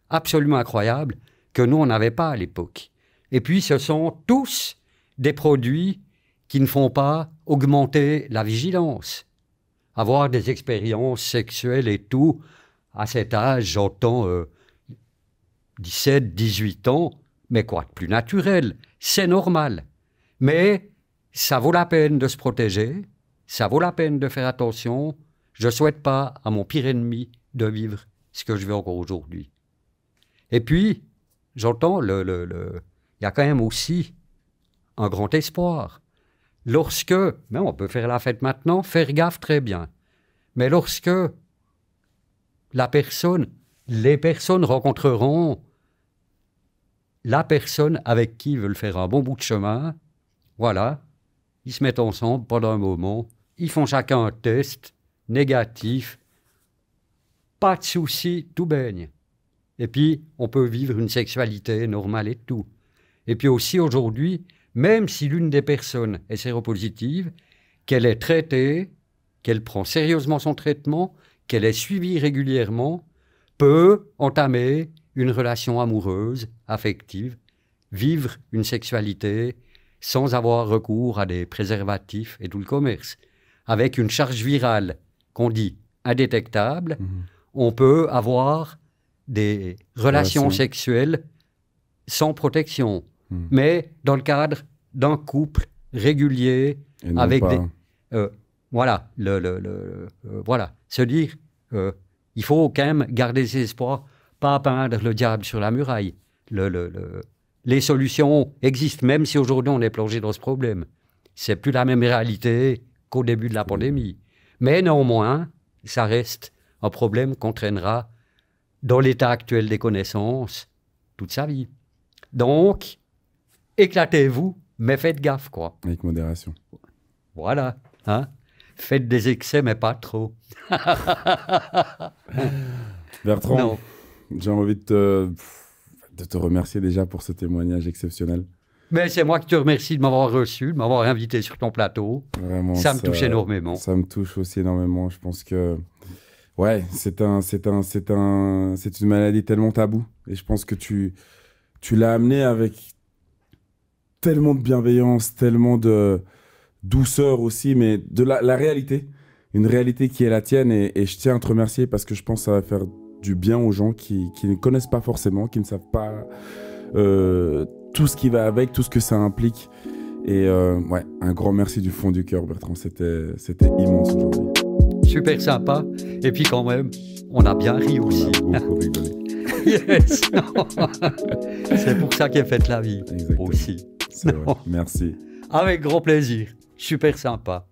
Speaker 1: absolument incroyables que nous, on n'avait pas à l'époque. Et puis, ce sont tous des produits qui ne font pas augmenter la vigilance. Avoir des expériences sexuelles et tout, à cet âge, j'entends 17, 18 ans, mais quoi de plus naturel, c'est normal. Mais ça vaut la peine de se protéger, ça vaut la peine de faire attention. Je ne souhaite pas à mon pire ennemi de vivre ce que je vis encore aujourd'hui. Et puis, j'entends, il y a quand même aussi un grand espoir. Lorsque, mais on peut faire la fête maintenant, faire gaffe très bien. Mais lorsque les personnes rencontreront la personne avec qui ils veulent faire un bon bout de chemin, voilà, ils se mettent ensemble pendant un moment, ils font chacun un test négatif, pas de souci, tout baigne. Et puis, on peut vivre une sexualité normale et tout. Et puis aussi, aujourd'hui, même si l'une des personnes est séropositive, qu'elle est traitée, qu'elle prend sérieusement son traitement, qu'elle est suivie régulièrement, peut entamer une relation amoureuse, affective, vivre une sexualité sans avoir recours à des préservatifs et tout le commerce. Avec une charge virale qu'on dit indétectable, on peut avoir des relations sexuelles sans protection, mais dans le cadre d'un couple régulier, avec des... voilà, voilà, se dire, il faut quand même garder ses espoirs, pas peindre le diable sur la muraille. les solutions existent, même si aujourd'hui on est plongé dans ce problème. C'est plus la même réalité qu'au début de la pandémie. Mais néanmoins, ça reste un problème qu'on traînera dans l'état actuel des connaissances toute sa vie. Donc, éclatez-vous, mais faites gaffe, quoi.
Speaker 2: Avec modération.
Speaker 1: Voilà. Hein? Faites des excès, mais pas trop.
Speaker 2: Bertrand, j'ai envie de te remercier déjà pour ce témoignage exceptionnel.
Speaker 1: Mais c'est moi qui te remercie de m'avoir reçu, de m'avoir invité sur ton plateau.
Speaker 2: Vraiment,
Speaker 1: ça me touche énormément.
Speaker 2: Ça me touche aussi énormément. Je pense que ouais, c'est une maladie tellement taboue. Et je pense que tu l'as amené avec tellement de bienveillance, tellement de douceur aussi, mais de la réalité. Une réalité qui est la tienne. Et je tiens à te remercier parce que je pense que ça va faire du bien aux gens qui ne connaissent pas forcément, qui ne savent pas tout ce qui va avec, tout ce que ça implique. Et ouais, un grand merci du fond du cœur, Bertrand. C'était immense aujourd'hui.
Speaker 1: Super sympa. Et puis quand même, on a bien ri aussi.
Speaker 2: On a beaucoup rigolé.
Speaker 1: Yes. C'est pour ça qu'est faite la vie.
Speaker 2: Exactement.
Speaker 1: Aussi.
Speaker 2: C'est vrai. Merci.
Speaker 1: Avec grand plaisir. Super sympa.